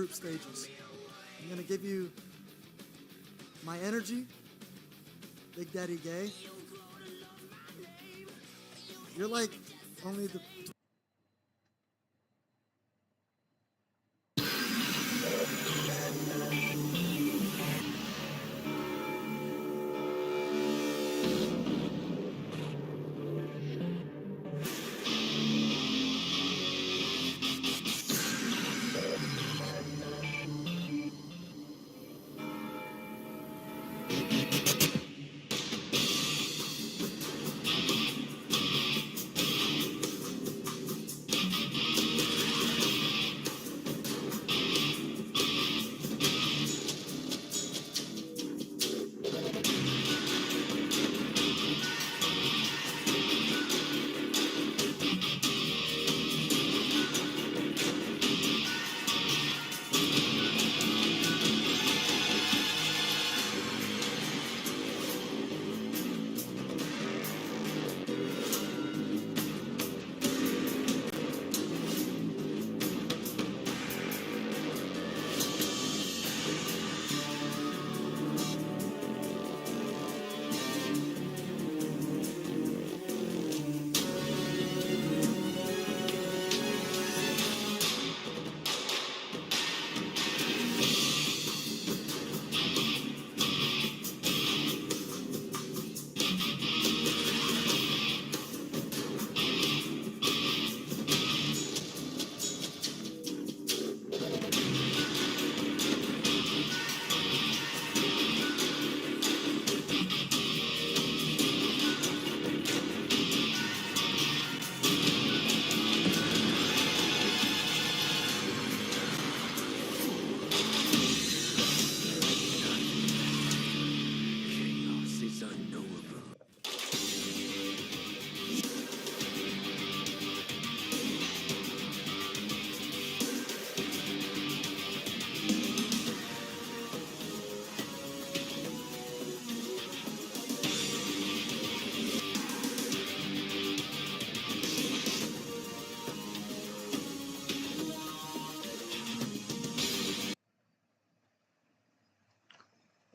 group stages. I'm gonna give you my energy, Big Daddy Gay. You're like only the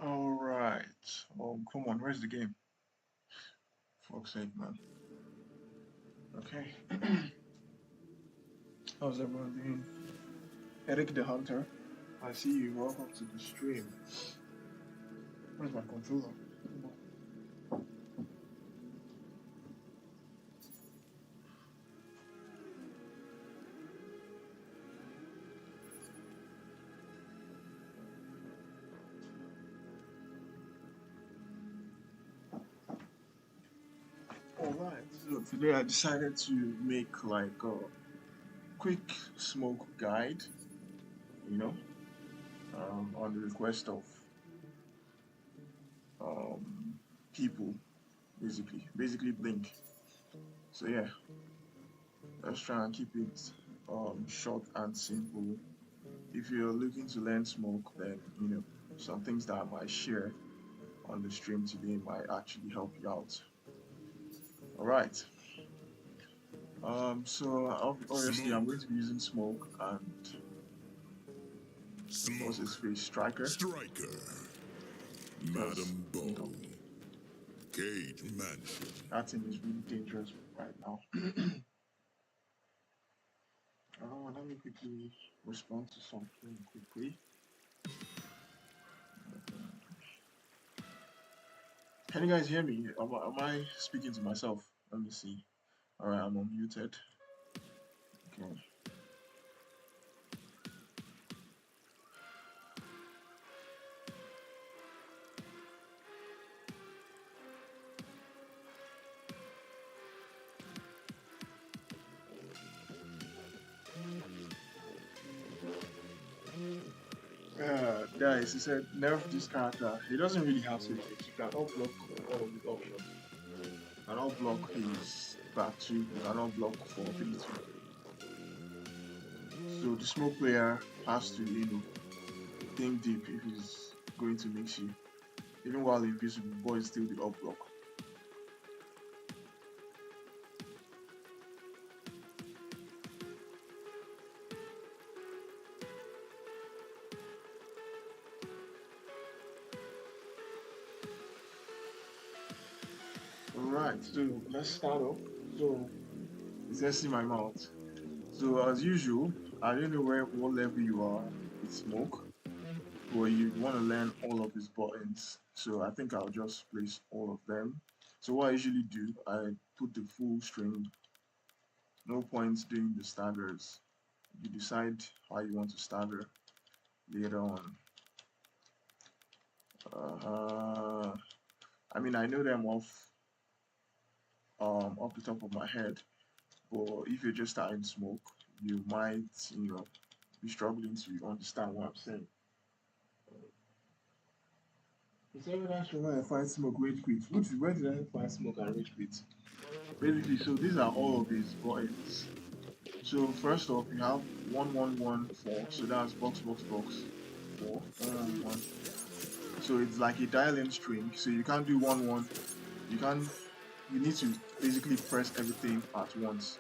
Alright. Come on, where's the game? Fuck's sake, man. Okay. How's everyone doing? Eric the Hunter, I see you. Welcome to the stream. Where's my controller? Alright, so today I decided to make like a quick smoke guide, you know, on the request of people, basically Blink. So yeah, let's try and keep it short and simple. If you're looking to learn smoke, then you know some things that I might share on the stream today might actually help you out. All right. So obviously I'm going to be using smoke and what's his face, Striker. Madam Bo. You know, Cage Mansion. that thing is really dangerous right now. Let me quickly respond to something quickly. Can you guys hear me? Am I speaking to myself? Let me see. Alright, I'm unmuted. Okay. Guys, he said nerf this character. He doesn't really have to. You cannot block all of the options. You cannot block his battery. You cannot block for ability. So the smoke player has to, you know, think deep if he's going to mix you. Even while invisible, boy is still the up block. Alright, so let's start off. So it says see my mouth. So as usual, I don't know what level you are with smoke, but you want to learn all of these buttons. So I think I'll just place all of them. So what I usually do, I put the full string. No point doing the staggers. You decide how you want to stagger later on. Uh, I mean, I know them off the top of my head, but if you're just starting smoke, you might, be struggling to understand what I'm saying. It's evidence from where I find smoke, rage quit. Where did I find smoke and rage quit? Basically, so these are all of these buttons. So first off, you have 1114. So that's box, box, box, 4, 111. So it's like a dial-in string. So you can't do 1 1. You can You need to basically press everything at once.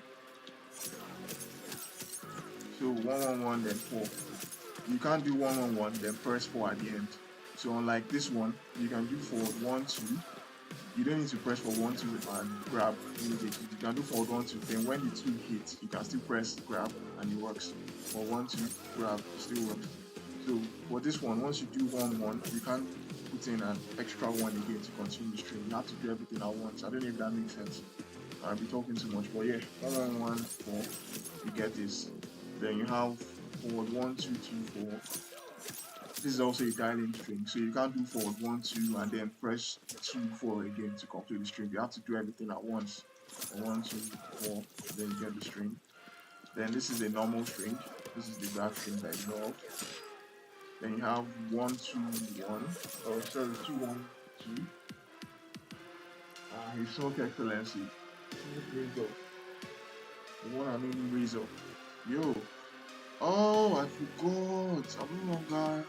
So 111 then 4. You can't do 111 then press 4 at the end. So unlike this one, you can do forward 1 2. You don't need to press for 1 2 and grab immediately. You can do forward 1 2. Then when the 2 hits, you can still press grab and it works. For 1 2 grab, it still works. So for this one, once you do 1 1, you can't put in an extra 1 again to continue the string. You have to do everything at once. I don't know if that makes sense. I'll be talking too much, but yeah, 1 1 1 4. You get this. Then you have forward 1 2 2 4. This is also a dialing string, so you can't do forward 1 2 and then press 2 4 again to complete the string. You have to do everything at once. 1 2 4, then you get the string. Then this is a normal string. This is the grab string that you know of. Then you have 1 2 1. Oh, sorry, 2 1 2. His smoke excellency. Razor. The one and only razor. Yo. Oh, I forgot. I'm no longer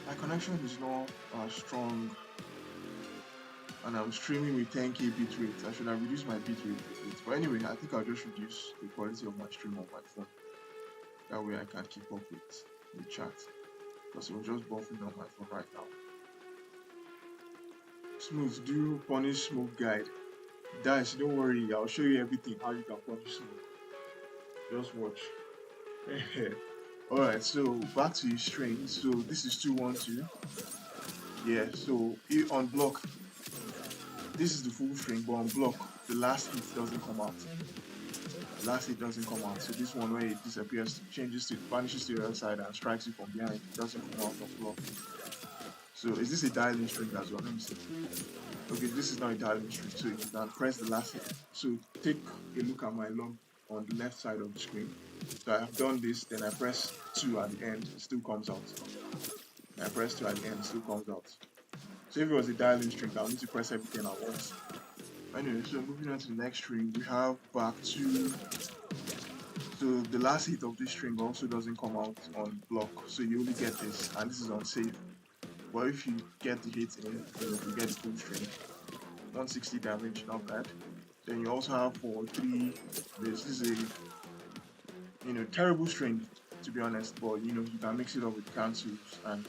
my connection is not strong, and I'm streaming with 10k bitrate. I should have reduced my bitrate a bit. But anyway, I think I'll just reduce the quality of my stream on my phone. That way I can keep up with the chat. Because it was just buffering on my phone right now. Smooth, do punish smoke guide. Dash, don't worry, I'll show you everything how you can punish smoke. Just watch. Alright, so back to the string. So this is 2 1 2. Yeah, so on block, this is the full string, but on block, the last hit doesn't come out. The last hit doesn't come out. So this one where it disappears, vanishes to the other side and strikes you from behind, it doesn't come out of block. So is this a dialing string as well? Let me see. Okay, this is not a dialing string, so you can press the last hit. So take a look at my log on the left side of the screen. So I have done this, then I press 2 at the end, it still comes out. I press 2 at the end, it still comes out. So if it was a dialing string, I'll need to press everything at once. Anyway, so moving on to the next string, we have back 2. So the last hit of this string also doesn't come out on block, so you only get this, and this is unsafe. But if you get the hit in, you get the full string. 160 damage, not bad. Then you also have for 3. This is a terrible string, to be honest, but you can mix it up with cancels and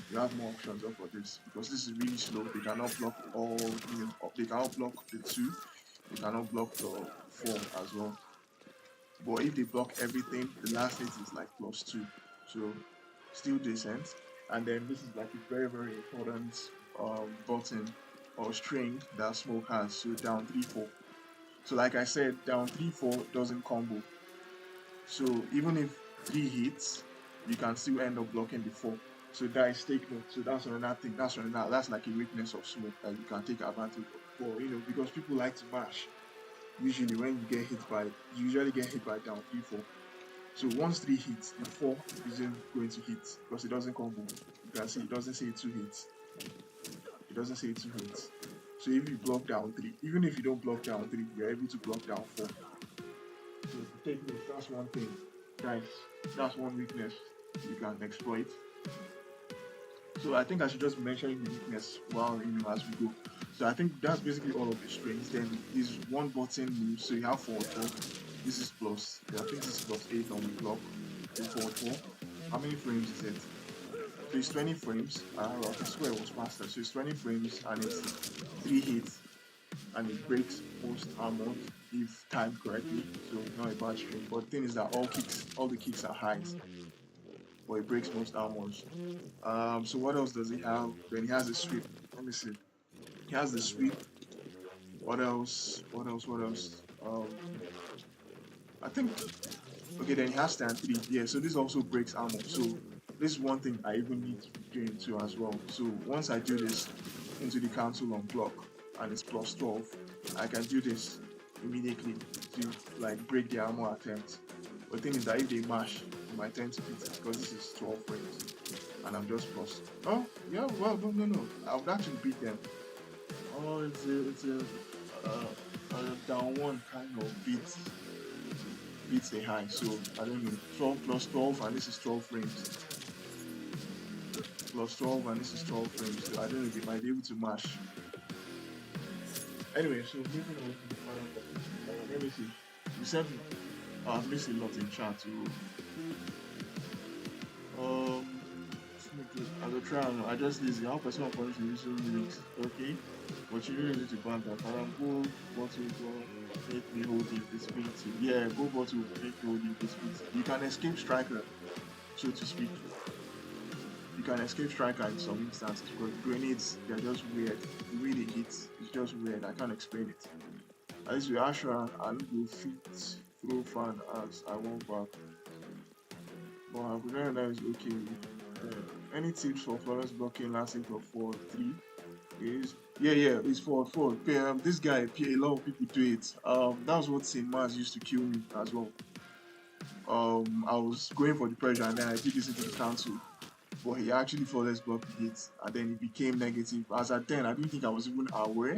you have more options up for this because this is really slow. They cannot block all, they cannot block the 2, they cannot block the 4 as well. But if they block everything, the last hit is like +2, so still decent. And then this is like a very, very important button or string that smoke has. So down 3 4. So like I said, down 3 4 doesn't combo. So even if 3 hits, you can still end up blocking the 4. So that is take note. So that's another thing. That's like a weakness of smoke that you can take advantage of. But because people like to mash. Usually when you usually get hit by down 3 4. So once 3 hits, the 4 isn't going to hit because it doesn't combo. You can see it doesn't say 2 hits. It doesn't say 2 hits. So if you block down 3, even if you don't block down 3, you're able to block down 4. So take note, that's one thing. Guys, that's one weakness you can exploit. So I think I should just mention the weakness while as we go. So I think that's basically all of the strings. Then is one button move. So you have forward 4. This is I think this is +8 on the block. Then forward 4. How many frames is it? So it's 20 frames. I swear it was faster. So it's 20 frames and it's 3 hits, and it breaks most armor if timed correctly. So not a bad string. But the thing is that all the kicks are highs, but it breaks most armors. So what else does he have? Then he has a sweep. Let me see. He has the sweep. What else? What else? What else? I think. Okay, then he has stand 3. Yeah, so this also breaks armor. So this is one thing I even need to be doing too as well. So once I do this into the cancel on block and it's plus 12, I can do this immediately to like break the armor attempt. But the thing is that if they mash, you might tend to beat it because this is 12 frames and I'm just plus. Oh yeah, well no. I would actually beat them. Oh, it's a down one kind of beats the high. So I don't know, 12 plus 12 and this is 12 frames. Plus 12 and this is 12 frames. So I don't know if they might be able to mash. Anyway, so moving on to the final topic. Let me see. You said I've missed a lot in chat too. As a trial, I just lazy. How personal points you usually lyrics, okay? But you really need to ban that. Go bottle, go make me hold invisibility. Yeah, go bottle, make me hold invisibility. You can escape striker, so to speak. You can escape striker in some instances because grenades, they're just weird. The way they hit is just weird. I can't explain it. At least with Ashra, I don't go fit throw fan as I want back. But I would know that is okay. Any tips for flawless blocking lasting for 4-3 days? Yeah, it's 4. This guy, a lot of people do it. That was what St. Mars used to kill me as well. I was going for the pressure and then I did this into the cancel. But he actually flawless blocked it and then it became negative. As at then, I didn't think I was even aware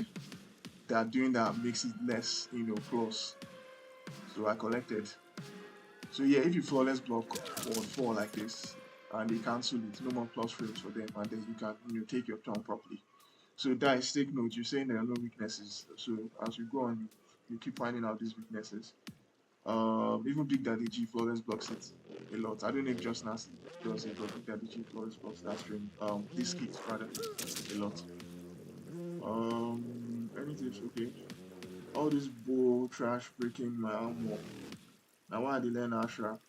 that doing that makes it less, plus. So I collected. So yeah, if you flawless block on 4 like this, and they cancel it, no more plus frames for them, and then you can take your turn properly. So guys, take note, you're saying there are no weaknesses. So as you go on, you keep finding out these weaknesses. Even Big Daddy G flawless blocks it a lot. I don't know if Just Nasty does it, but Big Daddy G flawless blocks that string. This kicks rather a lot. Any tips? Okay. All this bull trash breaking my armor. Now why did they learn Ashra?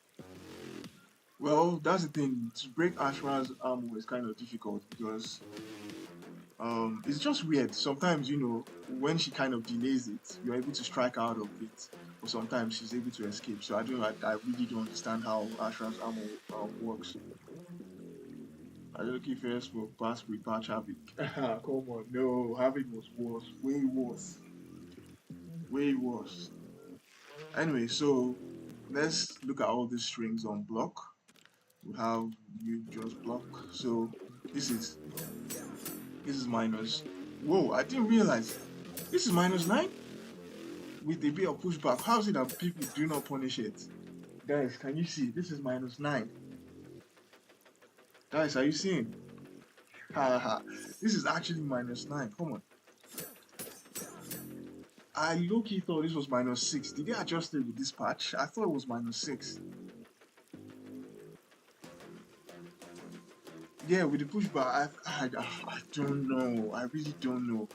Well, that's the thing. To break Ashra's armor is kind of difficult because it's just weird. Sometimes, when she kind of delays it, you're able to strike out of it. But sometimes she's able to escape. So I really don't understand how Ashra's armor works. I don't keep first for pass with patch Havoc. Come on, no, Havoc was worse. Way worse. Way worse. Anyway, so let's look at all these strings on block. We have you just block. So this is minus. Whoa, I didn't realize this is -9 with a bit of pushback. How is it that people do not punish it? Guys, can you see? This is -9. Guys, are you seeing? Haha. This is actually -9. Come on. I low-key thought this was -6. Did they adjust it with this patch? I thought it was -6. Yeah, with the pushback, I don't know. I really don't know.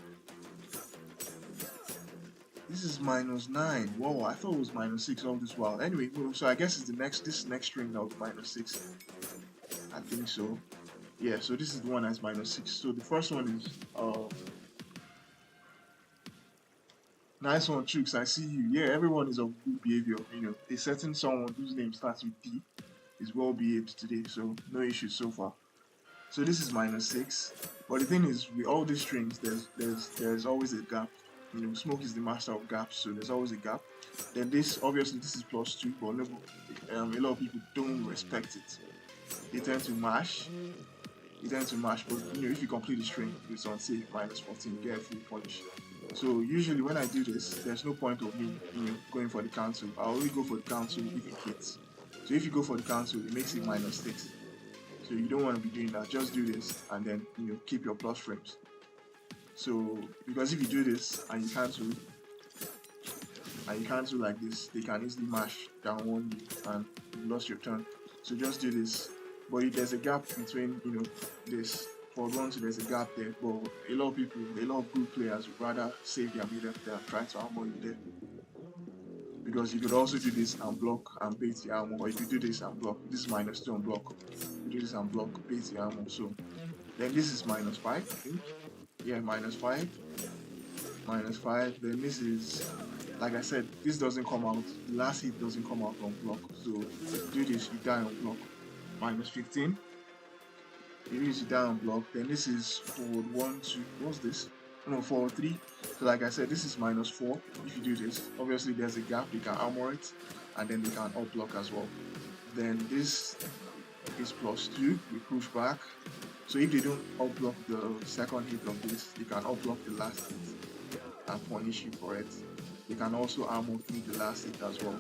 This is -9. Whoa, I thought it was -6 all this while. Anyway, so I guess it's this next string that was -6. I think so. Yeah, so this is the one that's -6. So the first one is nice one, Chooks. I see you. Yeah, everyone is of good behavior. A certain someone whose name starts with D is well behaved today, so no issues so far. So this is -6, but the thing is, with all these strings, there's always a gap. Smoke is the master of gaps, so there's always a gap. Then this, obviously, this is +2, but no, a lot of people don't respect it. They tend to mash. But if you complete the string, it's on say -14, get a full punish. So usually when I do this, there's no point of me, going for the cancel. I only go for the cancel if it hits. So if you go for the cancel, it makes it -6. So you don't want to be doing that. Just do this and then keep your plus frames. So because if you do this and you cancel like this, they can easily mash down one you and you lost your turn. So just do this but if there's a gap between, this forward 1 2, there's a gap there. But a lot of people, a lot of good players would rather save their meter than try to armor you there. Because you could also do this and block and bait the armor, or you could do this and block. This is -2 and block. You do this and block, bait the armor. So then this is -5, I think. Yeah, -5, -5. Then this is, like I said, this doesn't come out. The last hit doesn't come out on block. So do this, you die on block. -15. You do this, you die on block. Then this is forward 1 2. What's this? No, forward 3. So like I said, this is -4 if you do this. Obviously there's a gap, you can armor it, and then you can up block as well. Then this is +2, you push back. So if they don't up block the second hit of this, you can up block the last hit and punish you for it. You can also armor through the last hit as well.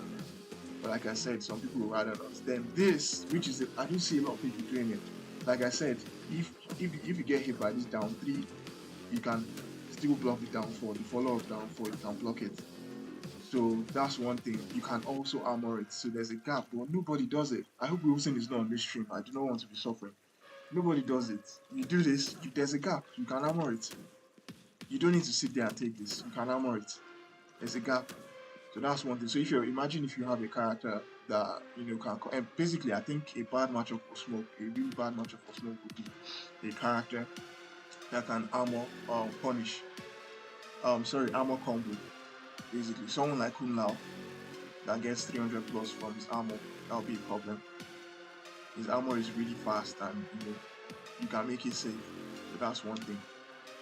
But like I said, some people would rather not. Then this, which is, I do see a lot of people doing it. Like I said, if you get hit by this down 3, you can still block it down 4. The follow up down 4, you can block it. So that's one thing. You can also armor it. So there's a gap, but nobody does it. I hope Wilson is not on this stream. I do not want to be suffering. Nobody does it. You do this, there's a gap, you can armor it. You don't need to sit there and take this. You can armor it. There's a gap. So that's one thing. So if you imagine if you have a character that can, and basically I think a bad matchup for Smoke, a really bad matchup for Smoke would be a character that can armor punish. Armor combo. Basically, someone like Kun Lao that gets 300 plus from his armor, that'll be a problem. His armor is really fast and you can make it safe. So that's one thing.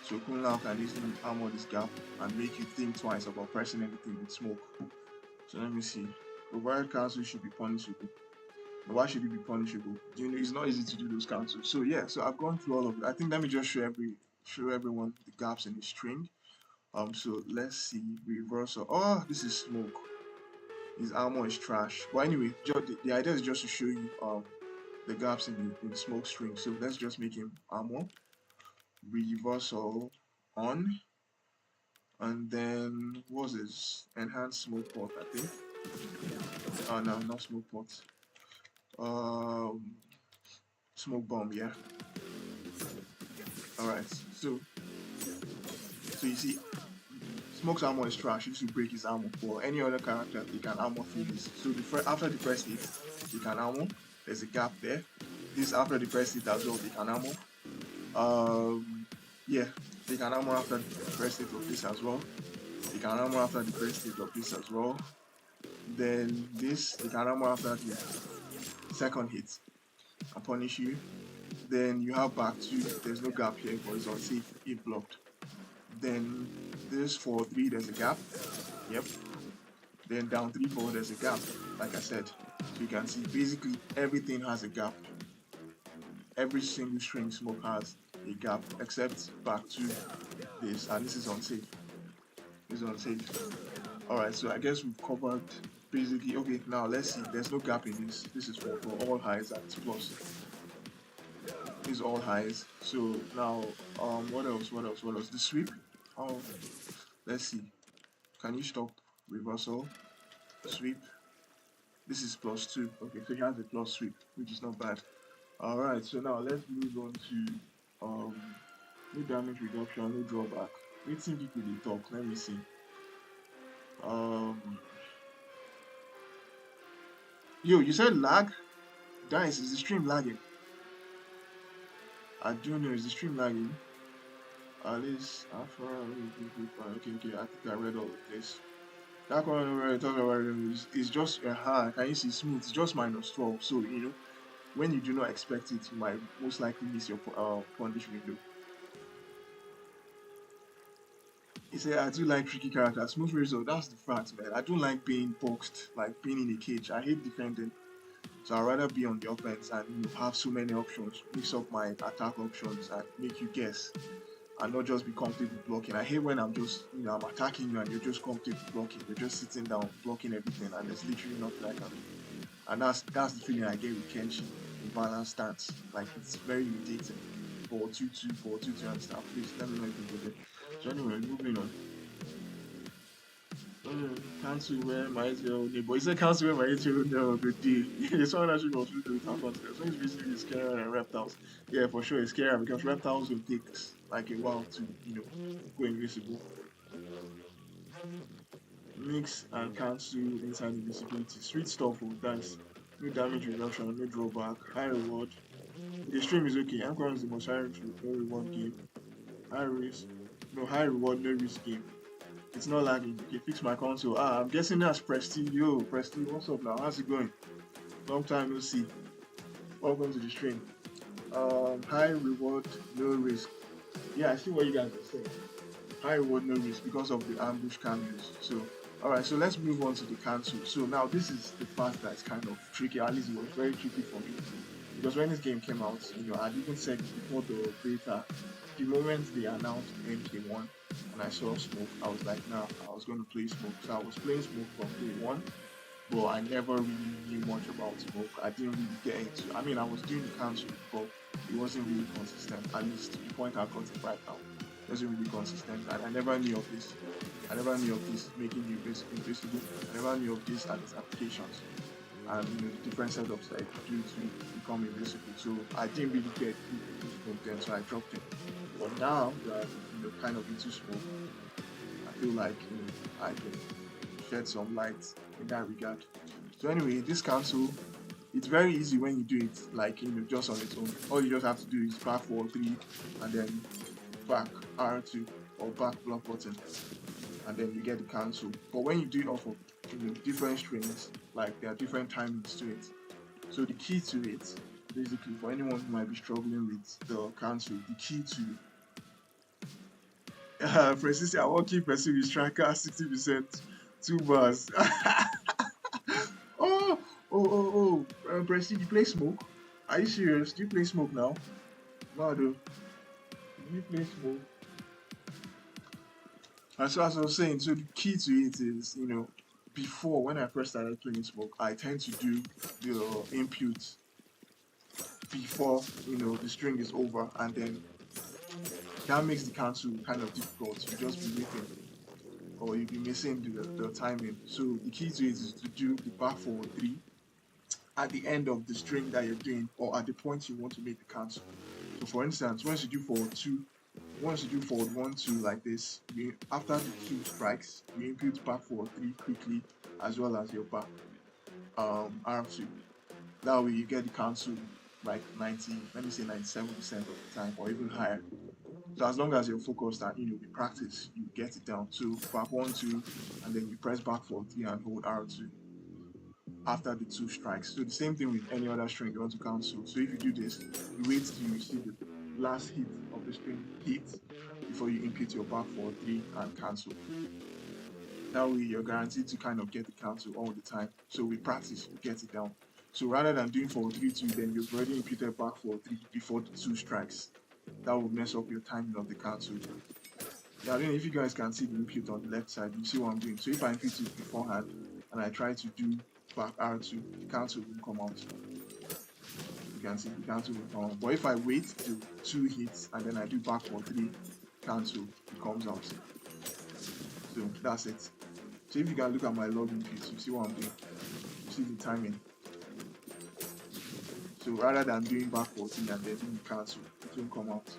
So Kun Lao can easily armor this gap and make you think twice about pressing anything with Smoke. So let me see. Override cancel should be punishable. But why should it be punishable? It's not easy to do those cancels. So yeah, so I've gone through all of it. I think let me just show everyone the gaps in the string. So let's see. Reversal. Oh, this is Smoke. His armor is trash. But anyway, the idea is just to show you the gaps in the Smoke string. So let's just make him armor. Reversal on. And then what's this? Enhanced smoke pot, I think. Oh no, not smoke pot. Smoke bomb, yeah. Alright, so you see, Smoke's armor is trash. You should break his armor. For any other character, he can armor through this. So after the first hit, he can armor. There's a gap there. This after the first hit as well, he can armor. Yeah, they can armor after the first hit of this as well. They can armor after the first hit of this as well. Then this, they can armor after the second hit and punish you. Then you have back 2, there's no gap here, but it's unsafe if blocked. Then this for 3, there's a gap. Yep. Then down 3 4, there's a gap, like I said. So you can see basically everything has a gap. Every single string Smoke has a gap except back to this, and this is unsafe. This is unsafe. Alright, so I guess we've covered basically. Okay, now let's see. There's no gap in this. This is for all highs at plus. This is all highs. So now what else? The sweep. Let's see. Can you stop reversal? Sweep. This is +2. Okay, so he has a plus sweep, which is not bad. Alright, so now let's move on to no damage reduction, no drawback. Let's see people they talk. Let me see. Yo, you said lag? Guys, is the stream lagging? I don't know, is the stream lagging? At least after okay, I think I read all of this. That one where I talk about is just can you see smooth? It's just -12. So when you do not expect it, you might most likely miss your punish window. He said, I do like tricky characters. Smooth razor, that's the fact, man. I don't like being boxed, like being in a cage. I hate defending. So I'd rather be on the offense and have so many options, mix up my attack options and make you guess. And not just be comfortable blocking. I hate when I'm just, I'm attacking you and you're just comfortable blocking. You're just sitting down, blocking everything, and there's literally nothing I can do. And that's the feeling I get with Kenshi in balanced stance. Like, it's very irritating. 4-2-2, 4-2-2 and stuff. Please let me know if you get it. So anyway, moving on. Cancel where my 8-year-old neighbor. He said cancel where my 8-year-old neighbor good day. Someone actually was really without context. So it's basically scarier than reptiles. Yeah, for sure it's scarier because reptiles will take like a while to, go invisible. Mix and cancel inside invisibility. Sweet stuff, oh, guys. No damage reduction, no drawback, high reward. The stream is okay. MK1 is the most high risk, no reward game. High risk, no high reward, no risk game. It's not lagging. Okay, fix my console. I'm guessing that's Prestige. Yo, Prestige, what's up now? How's it going? Long time no see. Welcome to the stream. High reward, no risk. Yeah, I see what you guys are saying. High reward, no risk because of the ambush cameos. So, alright, so let's move on to the cancel. So now this is the part that's kind of tricky. At least it was very tricky for me. Because when this game came out, I'd even said before the beta, the moment they announced MK1 and I saw smoke, I was like, nah, I was going to play smoke. So I was playing smoke from day one, but I never really knew much about smoke. I didn't really get into. I mean, I was doing the cancel, but it wasn't really consistent. At least the point I got it right now, it wasn't really consistent, and I never knew of this. I never knew of this making you invisible. I never knew of this and its applications and the different setups that I do to become invisible. So I didn't really get into smoke then, so I dropped it. But now that kind of into smoke, I feel like I can shed some light in that regard. So anyway, this cancel, it's very easy when you do it like just on its own. All you just have to do is back forward 3 and then back R2 or back block button, and then you get the cancel. But when you do it off of different strings, like there are different timings to it. So the key to it, basically, for anyone who might be struggling with the cancel, the key to Francis, I won't keep pursuing with striker 60%, 2 bars. Prestige, you play smoke? Are you serious? Do you play smoke now? Wow, do you play smoke? And so as I was saying, so the key to it is, before when I first started playing smoke, I tend to do the input before the string is over, and then that makes the cancel kind of difficult. You just be waiting, or you'll be missing the timing. So the key to it is to do the back forward 3 at the end of the string that you're doing, or at the point you want to make the cancel. So for instance, once you do forward 1, 2 like this, after the 2 strikes, you input back forward 3 quickly, as well as your back R2. That way you get the cancel like 97% of the time, or even higher. So as long as you're focused and you practice, you get it down. So back 1, 2, and then you press back forward 3 and hold R2 after the 2 strikes. So the same thing with any other string you want to cancel. So if you do this, you wait till you see the last hit of the string hit before you input your back forward 3 and cancel. That way you're guaranteed to kind of get the cancel all the time. So with practice, you get it down. So rather than doing forward 3, 2, then you've already imputed back forward 3 before the 2 strikes. That will mess up your timing of the cancel. Yeah, I don't know if you guys can see the input on the left side, you see what I'm doing. So if I input it beforehand and I try to do back R2, the cancel will come out. You can see the cancel will come out. But if I wait till 2 hits and then I do back for 3, cancel, it comes out. So that's it. So if you can look at my log input, you see what I'm doing. You see the timing. So rather than doing back 14 and then doing cancel, it won't come out.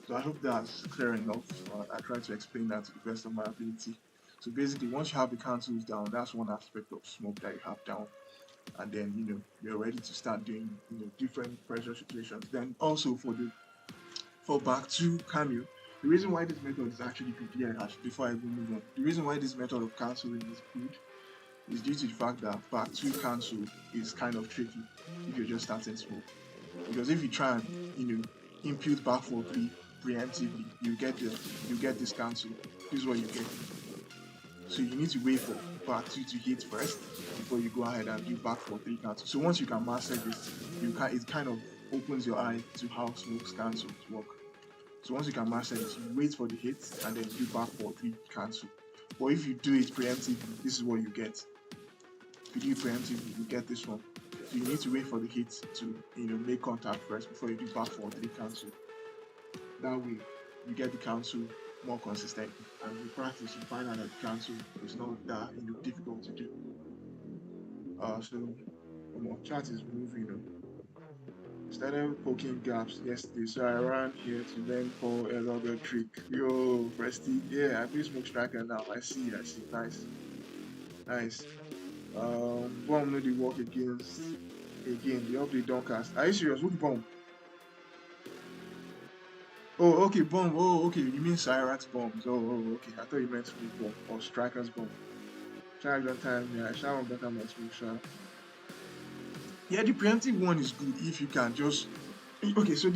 So I hope that's clear enough. I try to explain that to the best of my ability. So basically, once you have the cancels down, that's one aspect of smoke that you have down. And then, you're ready to start doing, different pressure situations. Then also for back 2 cameo, the reason why this method is actually good, before I even move on, the reason why this method of canceling is good is due to the fact that back 2 cancel is kind of tricky if you're just starting smoke. Because if you try and, input back for 3 preemptively, you get this cancel. This is what you get. So you need to wait for back 2 to hit first before you go ahead and do back for 3 cancel. So once you can master this, it kind of opens your eye to how smoke's cancels work. So once you can master this, you wait for the hit and then do back for 3 cancel. But if you do it preemptively, this is what you get. If you do it preemptively, you get this one. So you need to wait for the hit to make contact first before you do back for 3 cancel. That way you get the cancel more consistent. And you practice, you find out that the cancel is not that difficult to do. So chat is moving. Started poking gaps yesterday, so I ran here to learn Paul a logger trick. Yo, Presty, yeah, I play Smoke Striker now. I see, nice, nice. Bomb no dey work against again. The update don't cast. Are you serious? Which bomb? Oh, okay, bomb. Oh, okay. You mean Cyrat's bombs? Okay. I thought you meant Smoke bomb or Striker's bomb. Charge on time. Yeah, I shall better my Smoke shot. Yeah, the preemptive one is good if you can just. Okay, so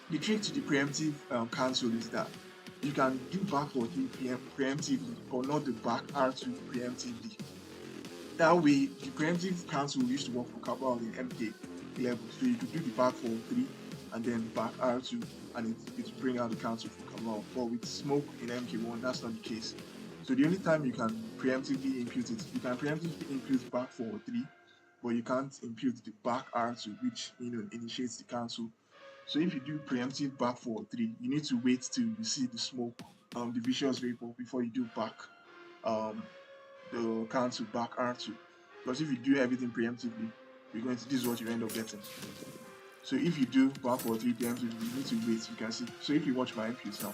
the trick to the preemptive cancel is that you can do back for 3 preemptively, but not the back R2 preemptively. That way, the preemptive cancel used to work for Cabal in MK level. So you could do the back for 3 and then back R2 and it bring out the cancel for Cabal. But with Smoke in MK1, that's not the case. So the only time you can preemptively impute it, you can preemptively impute back for 3, but you can't impute the back R2, which initiates the cancel. So if you do preemptive back for 3, you need to wait till you see the smoke, the vicious vapor before you do back the cancel back R2. Because if you do everything preemptively, this is what you end up getting. So if you do back for 3 preemptively, you need to wait. You can see. So if you watch my inputs now,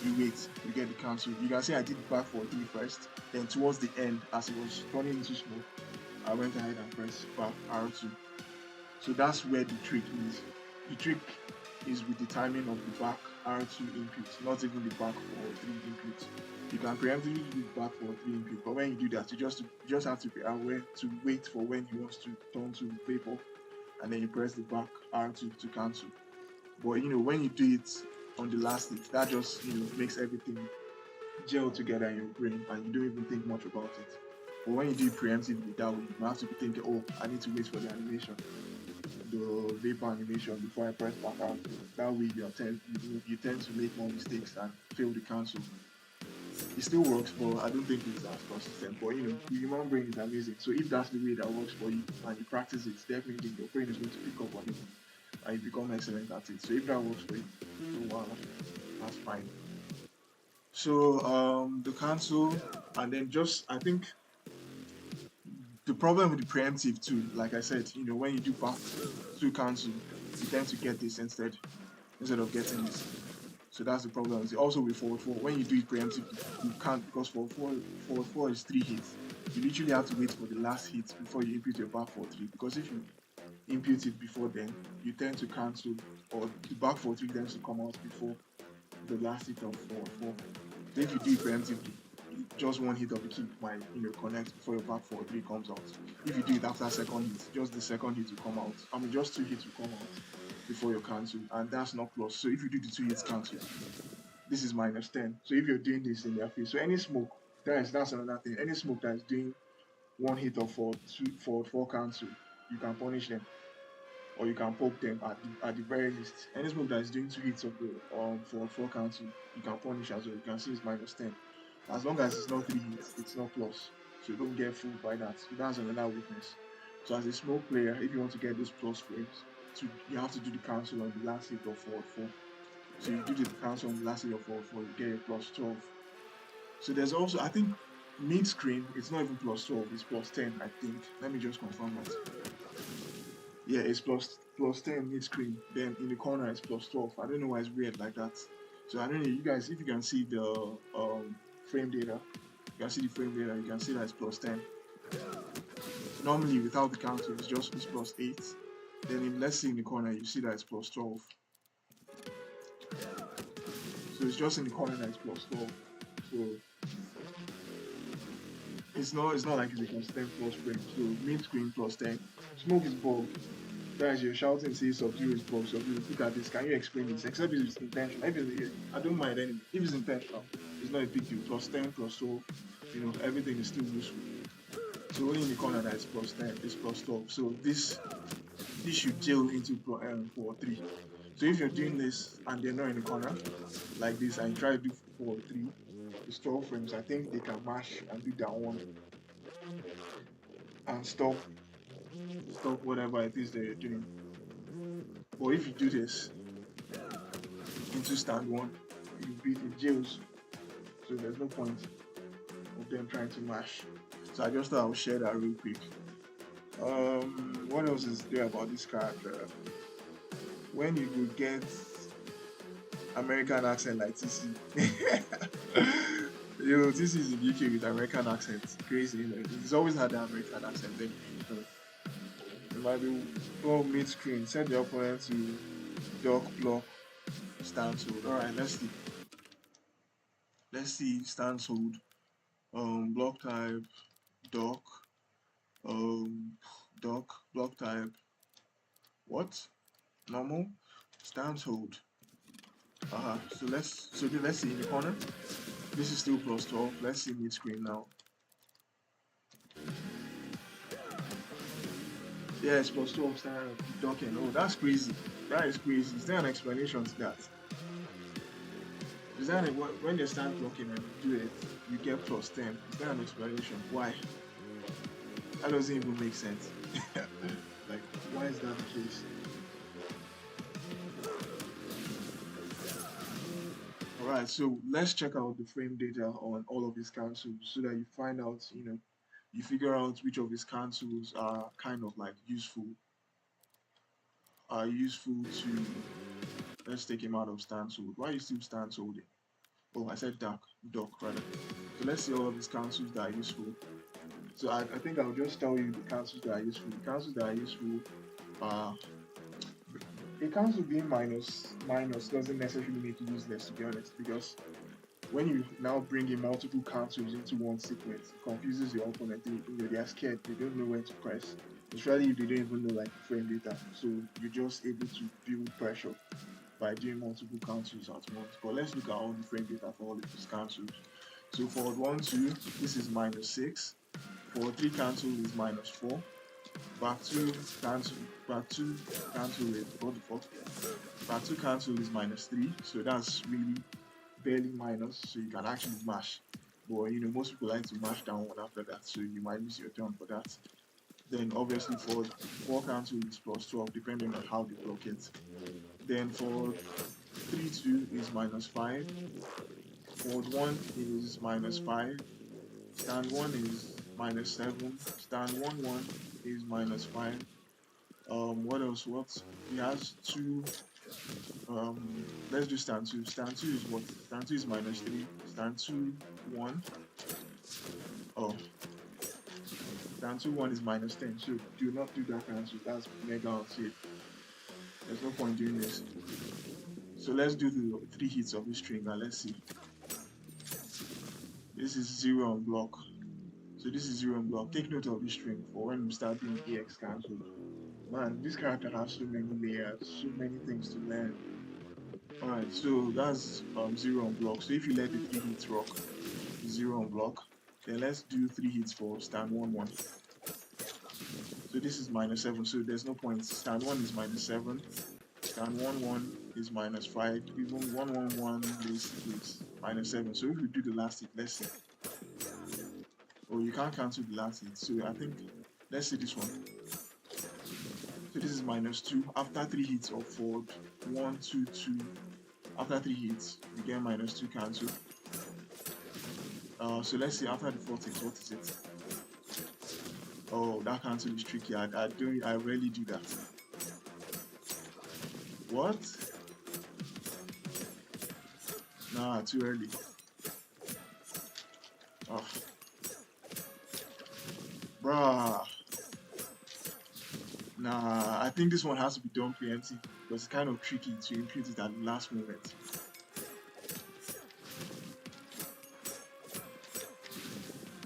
you wait, you get the cancel. You can see I did back for 3 first. Then towards the end, as it was turning into smoke, I went ahead and pressed back R2. So that's where the trick is. The trick is with the timing of the back R2 input, not even the back for 3 input. You can preemptively use back for 3 input, but when you do that, you just have to be aware to wait for when he wants to turn to vapor, and then you press the back R2 to cancel. But when you do it on the last hit, that just makes everything gel together in your brain, and you don't even think much about it. But when you do it preemptively that way, you have to be thinking, oh, I need to wait for the animation, the vapor animation before I press back out. That way you tend to make more mistakes and fail the cancel. It still works, but I don't think it's as consistent. But the human brain is amazing. So if that's the way that works for you and you practice it, definitely your brain is going to pick up on it and you become excellent at it. So if that works for you, that's fine. So the cancel, and then I think the problem with the preemptive too, like I said, when you do back to cancel, you tend to get this instead of getting this. So that's the problem. Also with forward 4, when you do it preemptively, you can't, because forward 4 is 3 hits. You literally have to wait for the last hit before you impute your back 4-3. Because if you impute it before then, you tend to cancel, or the back 4-3 tends to come out before the last hit of forward 4. So if you do it preemptively, just one hit of the kick might connect before your back 4-3 comes out. If you do it after second hit, just the second hit will come out. Just 2 hits will come out before your cancel, and that's not plus. So if you do the 2 hits cancel, this is -10. So if you're doing this in their face, so any smoke, that's another thing. Any smoke that is doing 1 hit of forward 4 cancel, you can punish them, or you can poke them at the very least. Any smoke that is doing 2 hits of the forward 4 cancel, you can punish as well. You can see it's -10. As long as it's not 3 hits, it's not plus. So don't get fooled by that. So that's another weakness. So as a smoke player, if you want to get those plus frames, you have to do the cancel on the last hit of forward 4. So you do the cancel on the last hit of forward 4, you get a +12. So there's also, I think, mid screen, it's not even +12, it's +10, I think. Let me just confirm that. Yeah, it's +10 mid screen. Then in the corner it's +12. I don't know why it's weird like that. So I don't know, you guys, if you can see the frame data, you can see the frame data, you can see that it's +10. Normally without the cancel, it's +8. Then let's see in the corner, you see that it's +12. So it's just in the corner that it's +12. So it's not like it's a consistent plus frame. So mid screen +10. Smoke is bulb. Guys, you're shouting, say subdue is bulb, subdue. Look at this. Can you explain this? Except if it's intentional. I don't mind anyway. If it's intentional, it's not a big deal. +10, +12. Everything is still useful. So only in the corner that it's +10, it's +12. So this should gel into for 3. So if you're doing this and they're not in the corner like this, and you try to do 4-3, it's 12 frames. I think they can mash and do that one and stop whatever it is that you're doing. But if you do this into stand 1, you beat in jails. So there's no point of them trying to mash. So I just thought I would share that real quick. What else is there about this character? When you could get American accent like TC. Yo, TC is in UK with American accent. Crazy, you know. He's always had that American accent. Then it might be mid screen. Set the opponent to duck, block, stance, hold. Alright, let's see. Let's see stance, hold. Block type, duck, duck, block type. What? Normal, stance, hold. So let's see in the corner. This is still plus 12. Let's see mid screen now. Yeah, it's plus 12 standard ducking. Oh, that's crazy. That is crazy. Is there an explanation to that? Is there when you start blocking and do it, you get plus 10? Is there an explanation? Why? That doesn't even make sense. Like, why is that the case? Alright, so let's check out the frame data on all of these cancels so that you find out, you know, you figure out which of these cancels are kind of like useful to, let's take him out of stance hold. Why are you still stance holding? Oh, I said duck rather. So let's see all of these cancels that are useful. So I think I'll just tell you the cancels that are useful. The cancels that are useful are a cancel being minus doesn't necessarily make it useless, to be honest, because when you now bring in multiple cancels into one sequence, it confuses your opponent. They are scared, they don't know where to press, especially if they don't even know like frame data. So you're just able to build pressure by doing multiple cancels at once. But let's look at all the frame data for all of these cancels. So forward 1, 2, this is -6. Forward 3 cancel is -4. Back 2 cancel is what the fuck? Back 2 cancel is -3, so that's really barely minus, so you can actually mash. But you know, most people like to mash down one after that, so you might lose your turn for that. Then obviously for 4 cancel is +12, depending on how they block it. Then for 3, 2 is -5. Forward 1 is -5. Stand 1 is -7. Stand 1, 1 is -5. What else? He has 2. Let's do stand 2. Stand 2 is what? Stand 2 is -3. Stand 2, 1. Oh. Stand 2, 1 is -10. So do not do that cancel. That's mega unsafe. There's no point doing this. So let's do the 3 hits of this string and let's see. This is 0 on block. So this is 0 on block. Take note of this string for when we start doing EX cancel. Man, this character has so many layers, so many things to learn. Alright, so that's 0 on block. So if you let the 3 hits rock, 0 on block, then let's do 3 hits for stand 1, 1. So this is -7, so there's no point. Stand 1 is -7. Stand 1, 1 is -5. Even 1, 1, 1 is -7. So if we do the last hit, let's see. Oh, you can't cancel the last hit. So I think, let's see this one. So this is -2. After 3 hits of forward, 1, 2, 2. After 3 hits, you get -2 cancel. So let's see after the 4th hit, what is it? Oh, that cancel is tricky. I rarely do that. What? Nah, too early. Oh. Bruh. Nah, I think this one has to be done preemptive because it's kind of tricky to impute it at the last moment.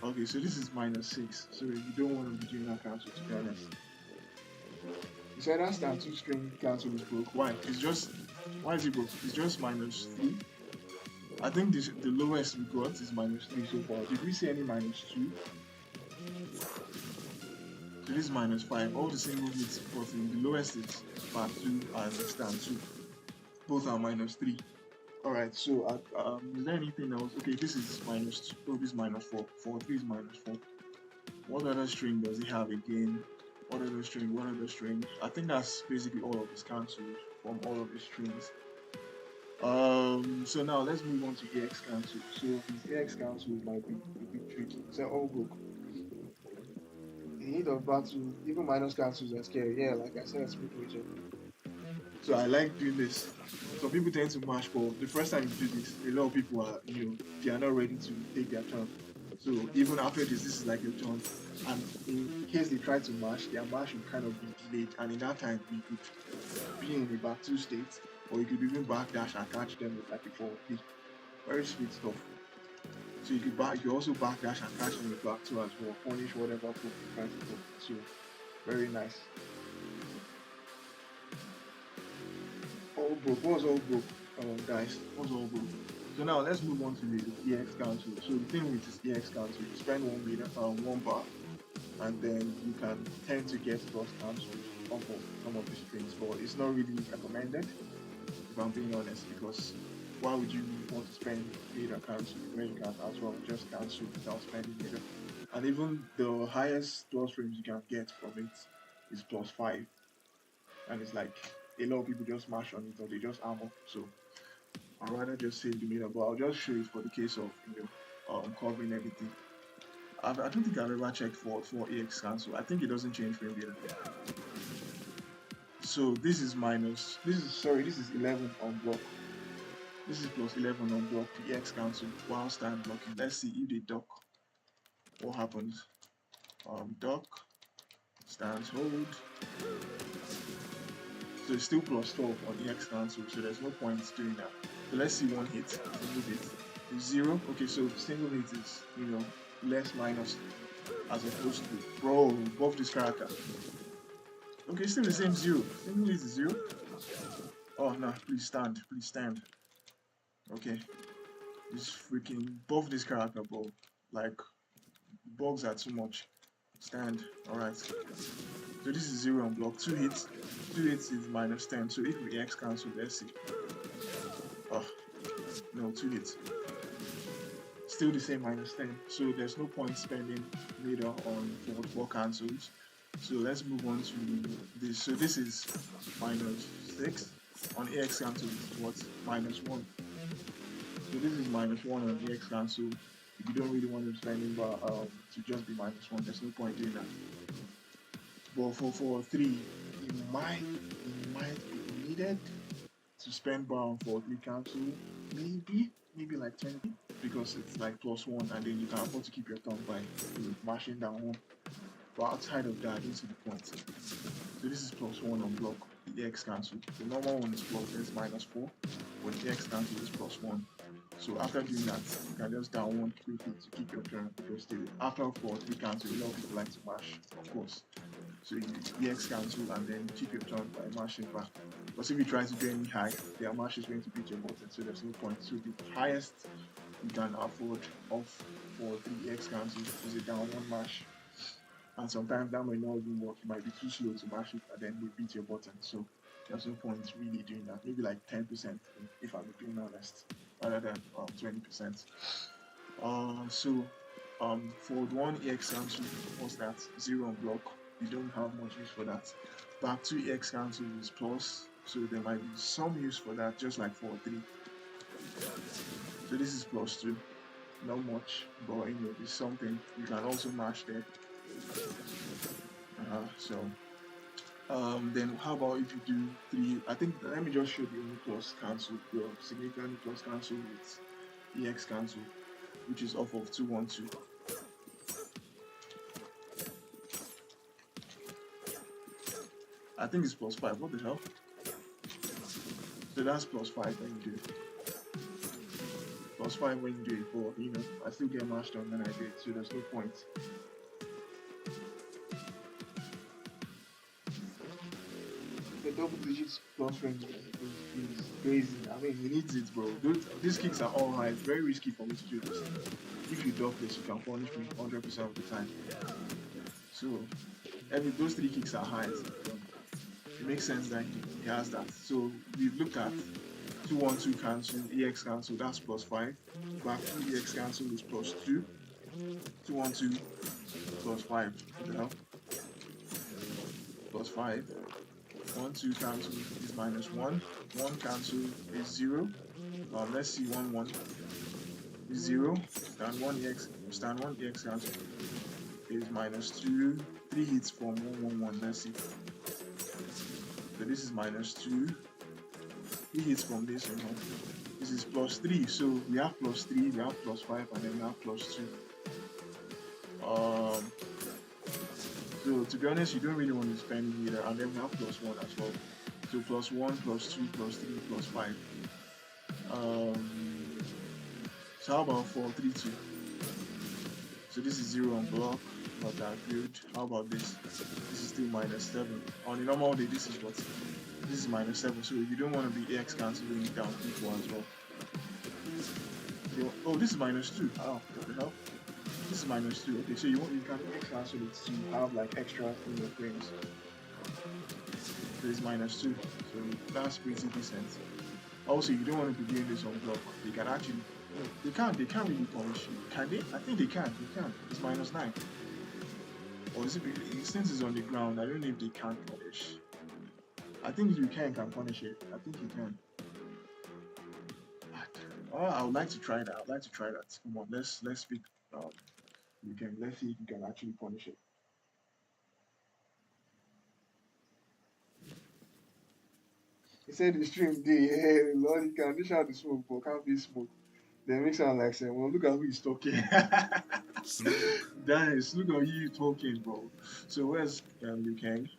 Okay, so this is -6, so you don't want to be doing that cancel, to be honest. You said that stand 2 string cancel is broke. Why? Why is it broke? It's just -3. I think the lowest we got is -3 so far. Did we see any -2? So this is -5. All the single hits, but the lowest is part 2 and stand 2. Both are -3. Alright, so is there anything else? Okay, this is -2. Oh, this is -4. 4, 3 is -4. What other string does he have again? What other string? I think that's basically all of his cancels from all of his strings. So now let's move on to EX cancel. So his EX cancel might be a bit tricky. So all broke. In heat of battle, even minus cancels are scary. Yeah, like I said, smooth region. So I like doing this. Some people tend to mash, but the first time you do this, a lot of people are, they are not ready to take their turn. So even after this is like your turn. And in case they try to mash, their mash will kind of be delayed. And in that time, we could be in a back two state, or you could even backdash and catch them with like a forward P. Very sweet stuff. So you also backdash and catch them with back two as well. Punish whatever poke you try to poke. So very nice. All broke. What was all broke, guys? What was all broke? So now let's move on to the EX cancel. So the thing with this EX cancel, you spend 1 bar, and then you can tend to get plus cancels off of some of these strings, but it's not really recommended, if I'm being honest, because why would you want to spend meter cancel when you can as well just cancel without spending meter? And even the highest plus frames you can get from it is +5, and it's like a lot of people just mash on it or they just armor. So I'd rather just save the meter, but I'll just show it for the case of covering everything. I don't think I've ever checked for EX cancel. I think it doesn't change frame data. So this is 11 on block. This is +11 on block, the EX cancel while stand blocking. Let's see if they duck. What happens? Duck, stands hold. So it's still +12 on EX cancel, so there's no point doing that. So let's see one hit, single hit. It's 0. Okay, so single hit is less minus as opposed to bro, buff this character. Okay, still the same 0. Single hit is 0. Oh no, please stand. Okay. Just freaking buff this character, bro. Like bugs are too much. Stand. Alright. So this is 0 on block. 2 hits. 2 hits is -10. So if we EX cancel, let's see. Oh no, 2 hits. Still the same -10. So there's no point spending meter on forward 4 cancels. So let's move on to this. So this is -6 on EX cancel. What? -1. So this is -1 on EX cancel. If you don't really want to spend in bar to just be -1, there's no point doing that. But for 3, it might be needed to spend bar on 3 cancel. Maybe like 20, because it's like +1, and then you can afford to keep your turn by mashing down 1. But outside of that, this is the point. So this is +1 on block, the EX cancel. The normal one is -4, but the EX cancel is +1. So after doing that, you can just down 1 quickly to keep your turn. Because after 3 cancel, a lot of people like to mash, of course. So you EX cancel and then keep your turn by mashing back. Because if you try to do any high, their mash is going to beat your button, so there's no point. So the highest you can afford off for 3 EX cancels is a down 1 mash. And sometimes that might not even work. It might be too slow to mash it, and then they beat your button. So there's no point really doing that. Maybe like 10%, if I'm being honest, rather than 20%. For 1 EX cancel, what's that? 0 on block. You don't have much use for that. Back 2 EX cancel is plus, so there might be some use for that, just like for 3. So this is +2. Not much, but it's something. You can also mash there. Then how about if you do 3? I think, let me just show the only plus cancel, the significant plus cancel with EX cancel, which is off of 212. I think it's +5. What the hell? So that's +5 when you do it. +5 when you do it, but I still get mashed on when I do it, so there's no point. The double digits plus range is crazy. I mean, he needs it, bro. These kicks are all high. It's very risky for me to do this. If you duck this, you can punish me 100% of the time. So, those 3 kicks are high. It makes sense that he has that. So, we've looked at 212 cancel, EX cancel, that's +5. Back 2 EX cancel is +2. 212 +5. What the hell? +5. 1, 2 cancel is -1. 1 cancel is 0. Let's see 1, 1 is 0. Stand 1 EX cancel is -2. 3 hits from 1, 1, 1. Let's see. So this is -2. 3 hits from this, This is +3. So we have +3, we have +5, and then we have +2. So to be honest, you don't really want to spend either, and then we have +1 as well. So +1, +2, +3, +5. So how about 4, 3, 2? So this is 0 on block, not that good. How about this? This is still -7. On a normal day, this is what? This is -7. So you don't want to be EX cancelling down people as well. Oh, this is -2. Oh, what the hell? This is -2. Okay, so you can EX cancel it to have like extra in your frames. So it's -2. So that's pretty decent. Also, you don't want to be doing this on block. They can actually, they can't really punish you. Can they? I think they can. It's -9. Or is it since it's on the ground? I don't know if they can punish. I think you can punish it. I think you can. Oh, I would like to try that. Come on, let's speak. Let's see if you can actually punish it. He said the stream day, hey, Lord, you can dish out the smoke, but can't be smoke. They make sound like saying, well, look at who he's talking. Dennis, look at you talking, bro. So where's Liu Kang?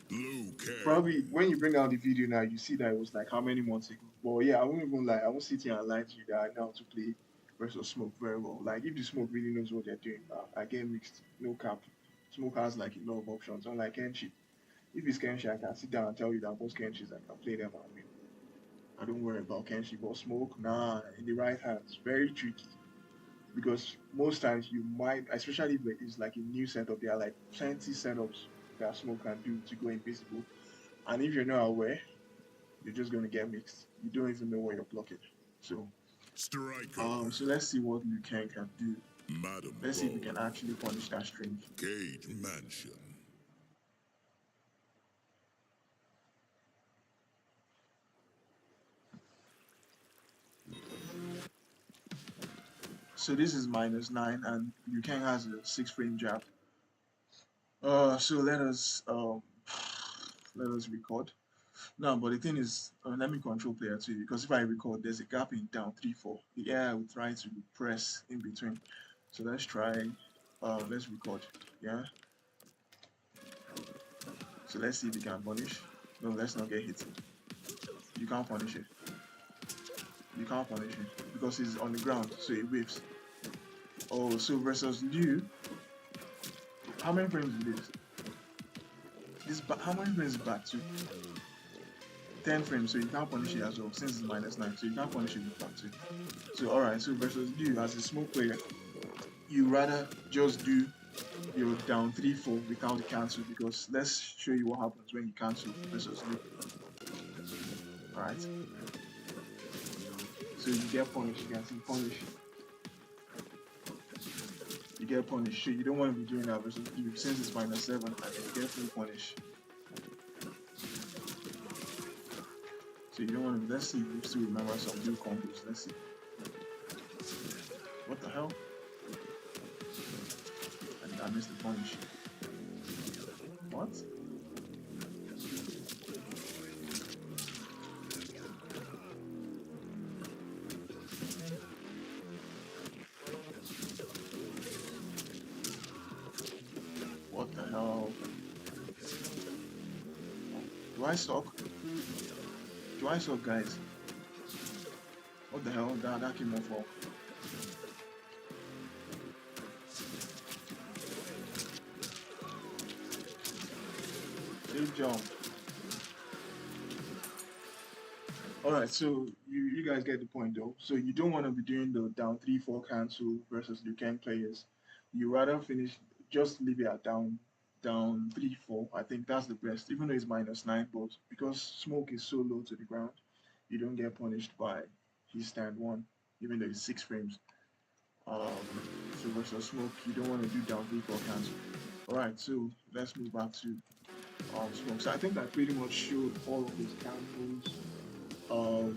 Probably when you bring out the video now, you see that it was like how many months ago. But yeah, I won't even lie. I won't sit here and lie to you that I know how to play versus Smoke very well. Like if the Smoke really knows what they're doing, I get mixed. No cap. Smoke has like a lot of options, unlike Kenshi. If it's Kenshi, I can sit down and tell you that most Kenshis I can play them and win. I don't worry about Kenshi, but Smoke, nah, in the right hands, very tricky. Because most times you might, especially if it's like a new setup, there are like plenty setups that Smoke can do to go invisible. And if you're not aware, you're just going to get mixed. You don't even know where you're blocking. So, so let's see what Liu Kang can do. Let's see if we can actually punish that string. Cage Mansion. So this is -9, and Liu Kang has a 6-frame jab. So let us record. No, but the thing is, let me control player 2, because if I record, there's a gap in down 3, 4. The AI will try to press in between. So let's try. Let's record. Yeah. So let's see if we can punish. No, let's not get hit. You can't punish it. You can't punish it because it's on the ground, so it whips. Oh, so versus Liu. How many frames is this? How many frames is back to? 10 frames, so you can't punish it as well, since it's -9, so you can't punish it with back 2. So alright, so versus Liu, as a Smoke player, you rather just do your down 3, 4 without the cancel, because let's show you what happens when you cancel versus Liu. Alright. So you get punished, you can see punish. You get punished, so you don't want to be doing that versus Liu, since it's -7, and then you get full punish. So you don't want to, let's see if you still remember some new combos. Let's see. What the hell? I think I missed the punish. What? What the hell? Do I suck? Do I suck, guys? What the hell? That came off all. Safe jump. Alright, so you guys get the point though. So you don't want to be doing the down 3, 4 cancel versus Liu Kang players. You rather finish, just leave it at down 3, 4. I think that's the best, even though it's -9, but because Smoke is so low to the ground, you don't get punished by his stand 1, even though it's 6 frames. So versus Smoke, you don't want to do down 3, 4 cancel. Alright, so let's move back to smoke. So I think I pretty much showed all of his cancels. Um,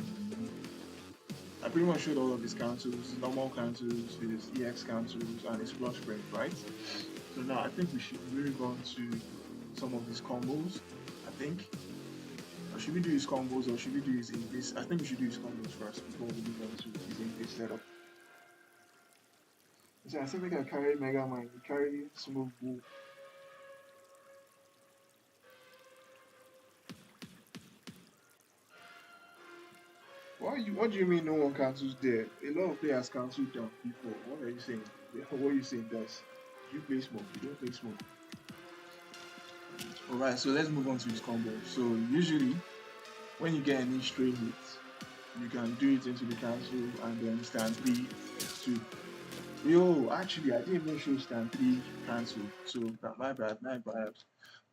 I pretty much showed all of his cancels, his normal cancels, his EX cancels, and his flush break, right? So now I think we should move on to some of his combos. I think. Or should we do his combos or should we do his invis? I think we should do his combos first before we move on to his invis setup. So I think I carry Mega Man, we carry Smooth Bull. What do you mean no one cancels there? A lot of players cancelled down before. What are you saying? What are you saying, guys? You play smoke, you don't play smoke. Alright, so let's move on to his combo. So usually when you get any stray hits, you can do it into the cancel and then stand 3, 2. Yo, actually I didn't even show stand 3 cancel. So my bad.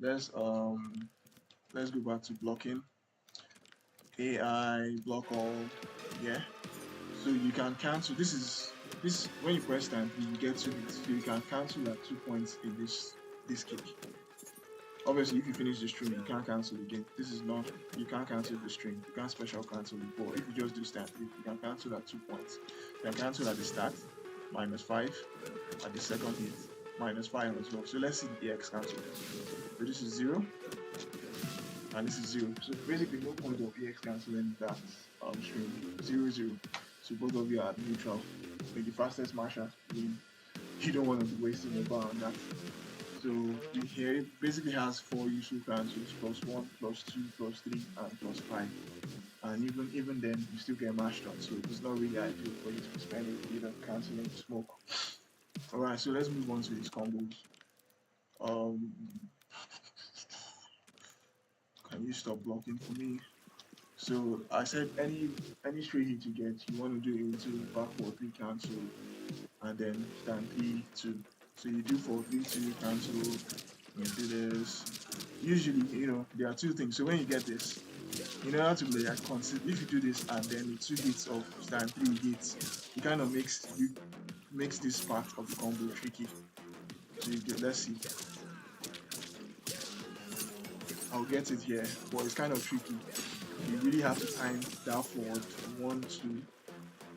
Let's go back to blocking. AI block all, yeah. So you can cancel. This when you press stand 3, you get 2 hits. So you can cancel at 2 points in this kick. Obviously, if you finish the stream, you can't cancel again. This is not, you can't cancel the stream. You can't special cancel it. But if you just do stand 3, you can cancel at 2 points. You can cancel at the start, -5. At the second hit, -5 as well. So let's see the EX cancel. So this is 0, and this is 0. So basically, no point of EX canceling that stream. 0, 0. So both of you are neutral. With the fastest masher, you don't want to be wasting your bar on that. So here it basically has 4 useful cancels, +1, +2, +3, and +5. And even then, you still get mashed up. So it's not really ideal for you to spend it either canceling smoke. Alright, so let's move on to these combos. Can you stop blocking for me? So I said any straight hit you get, you want to do it into backward 3 cancel, and then stand 3, 2. So you do 4, 3, 2 cancel. You do this. Usually, there are 2 things. So when you get this, in order to play, if you do this and then the 2 hits of stand 3 hits, it kind of makes this part of the combo tricky. So you get, let's see. I'll get it here, but it's kind of tricky. You really have to time that forward 1, 2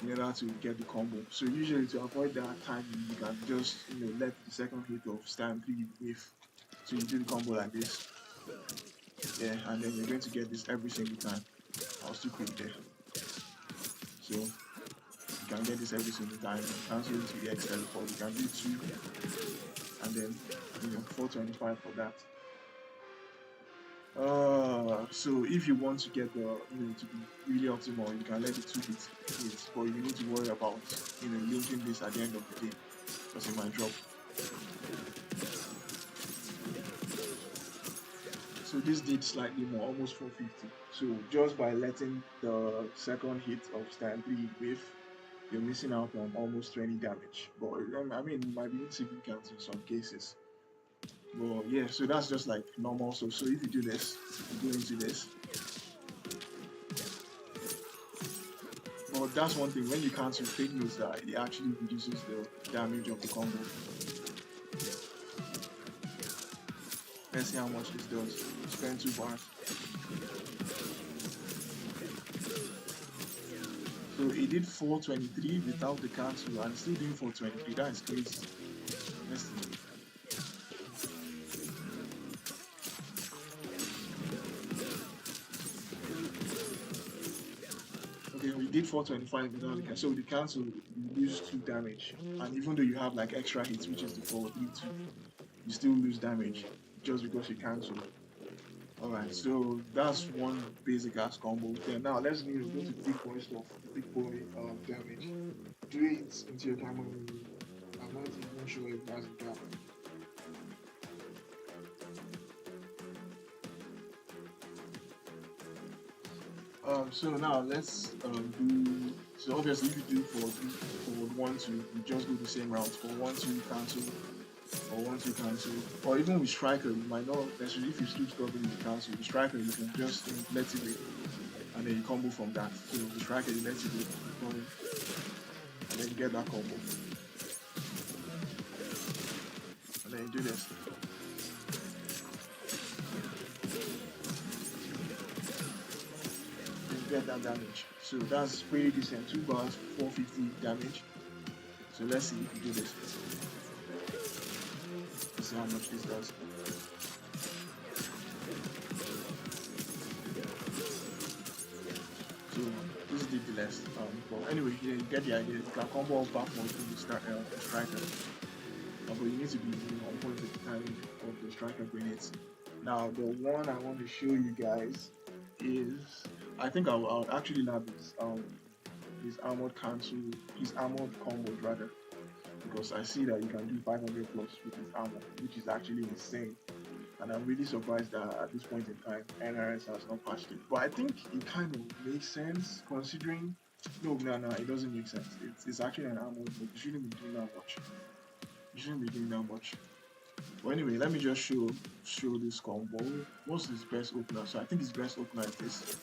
in order to get the combo. So usually to avoid that timing, you can just let the second hit of stand 3 wave. So you do the combo like this. Yeah, and then you're going to get this every single time. I was too quick there. So you can get this every single time. Cancel into the X teleport. You can do 2 and then 425 for that. So if you want to get the to be really optimal, you can let the 2 hits, but you need to worry about linking this at the end of the day because it might drop. So this did slightly more, almost 450. So just by letting the second hit of stand 3 wave, you're missing out on almost 20 damage. But I mean, it might be insignificant in some cases. But yeah, so that's just like normal. So if you do this, you go into this. But that's one thing, when you cancel, take notes that it actually reduces the damage of the combo. Let's see how much this does. Spend 2 bars. So it did 423 without the cancel and still doing 423. That is crazy. Let's see. Okay, we did 425 without the cancel. So with the cancel, you lose 2 damage. And even though you have like extra hits, which is the 432, you still lose damage just because you cancel. Alright, so that's one basic ass combo. Then now let's go to big boy stuff, big boy damage. Do it into your camera. I'm not even sure if that's a gap. So now let's do. So obviously, if you do for 1, 2, you just do the same routes. For 1, 2, cancel. For 1, 2, cancel. Or even with striker, you might not necessarily. If you still struggling with cancel, with striker you can just let it wait, and then you combo from that. So with striker you let it wait, and then you get that combo, and then you do this. get that damage. So that's pretty decent. 2 bars, 450 damage. So let's see if we do this. Let's see how much this does. So this did the less. But anyway, you get the idea. You can combo off back mode from the striker. But you need to be on point with the timing of the striker grenades. Now the one I want to show you guys is, I think I'll actually lab his armored cancel, his armored combos rather, because I see that you can do 500 plus with his armor, which is actually insane. And I'm really surprised that at this point in time NRS has not patched it. But I think it kind of makes sense considering. No, it doesn't make sense. It's actually an armor, but you shouldn't be doing that much. You shouldn't be doing that much. But anyway, let me just show this combo. What's his best opener? So I think his best opener is this.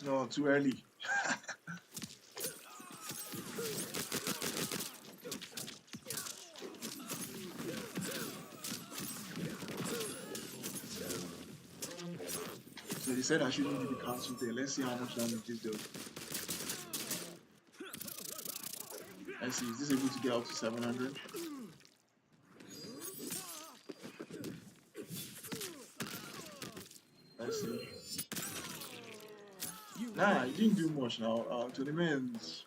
No, too early. So they said I shouldn't do the cancel there. Let's see how much damage this does. Let's see, is this able to get up to 700? Let's see. Nah, it didn't do much now. Tournaments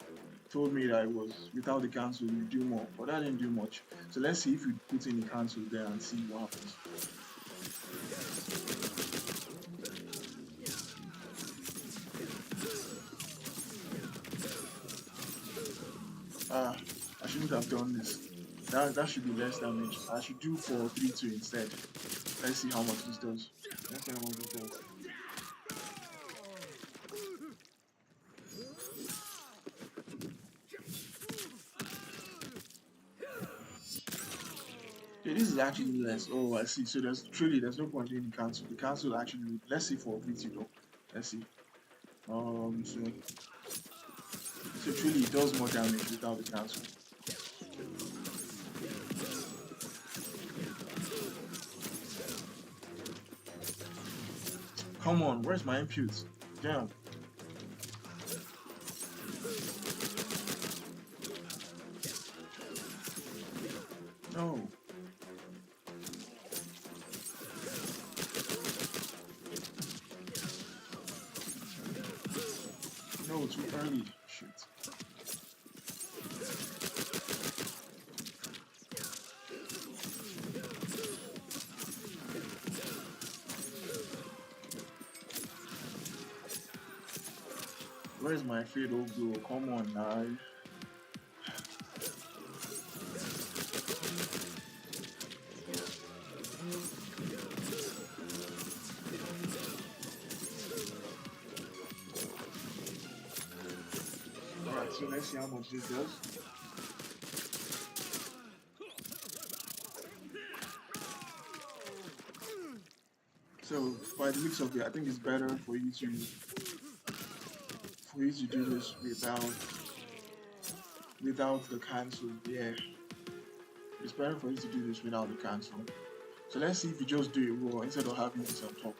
told me that it was without the cancel you do more, but that didn't do much. So let's see if we put in the cancel there and see what happens. I shouldn't have done this. That should be less damage. I should do 432 instead. Let's see how much this does. Let's see how much this does. Okay, this is actually less. Oh, I see. So there's no point in the cancel. The cancel actually, let's see for 50 though. Let's see. So truly it does more damage without the cancel. Come on, where's my imputes? Damn. No. No, too early. Shit. Where's my fatal blow? Come on now. Alright, so let's see how much this does. So by the looks of it, I think it's better for you to do this without the cancel. Yeah, it's better for you to do this without the cancel. So let's see if you just do it raw instead of having this on top.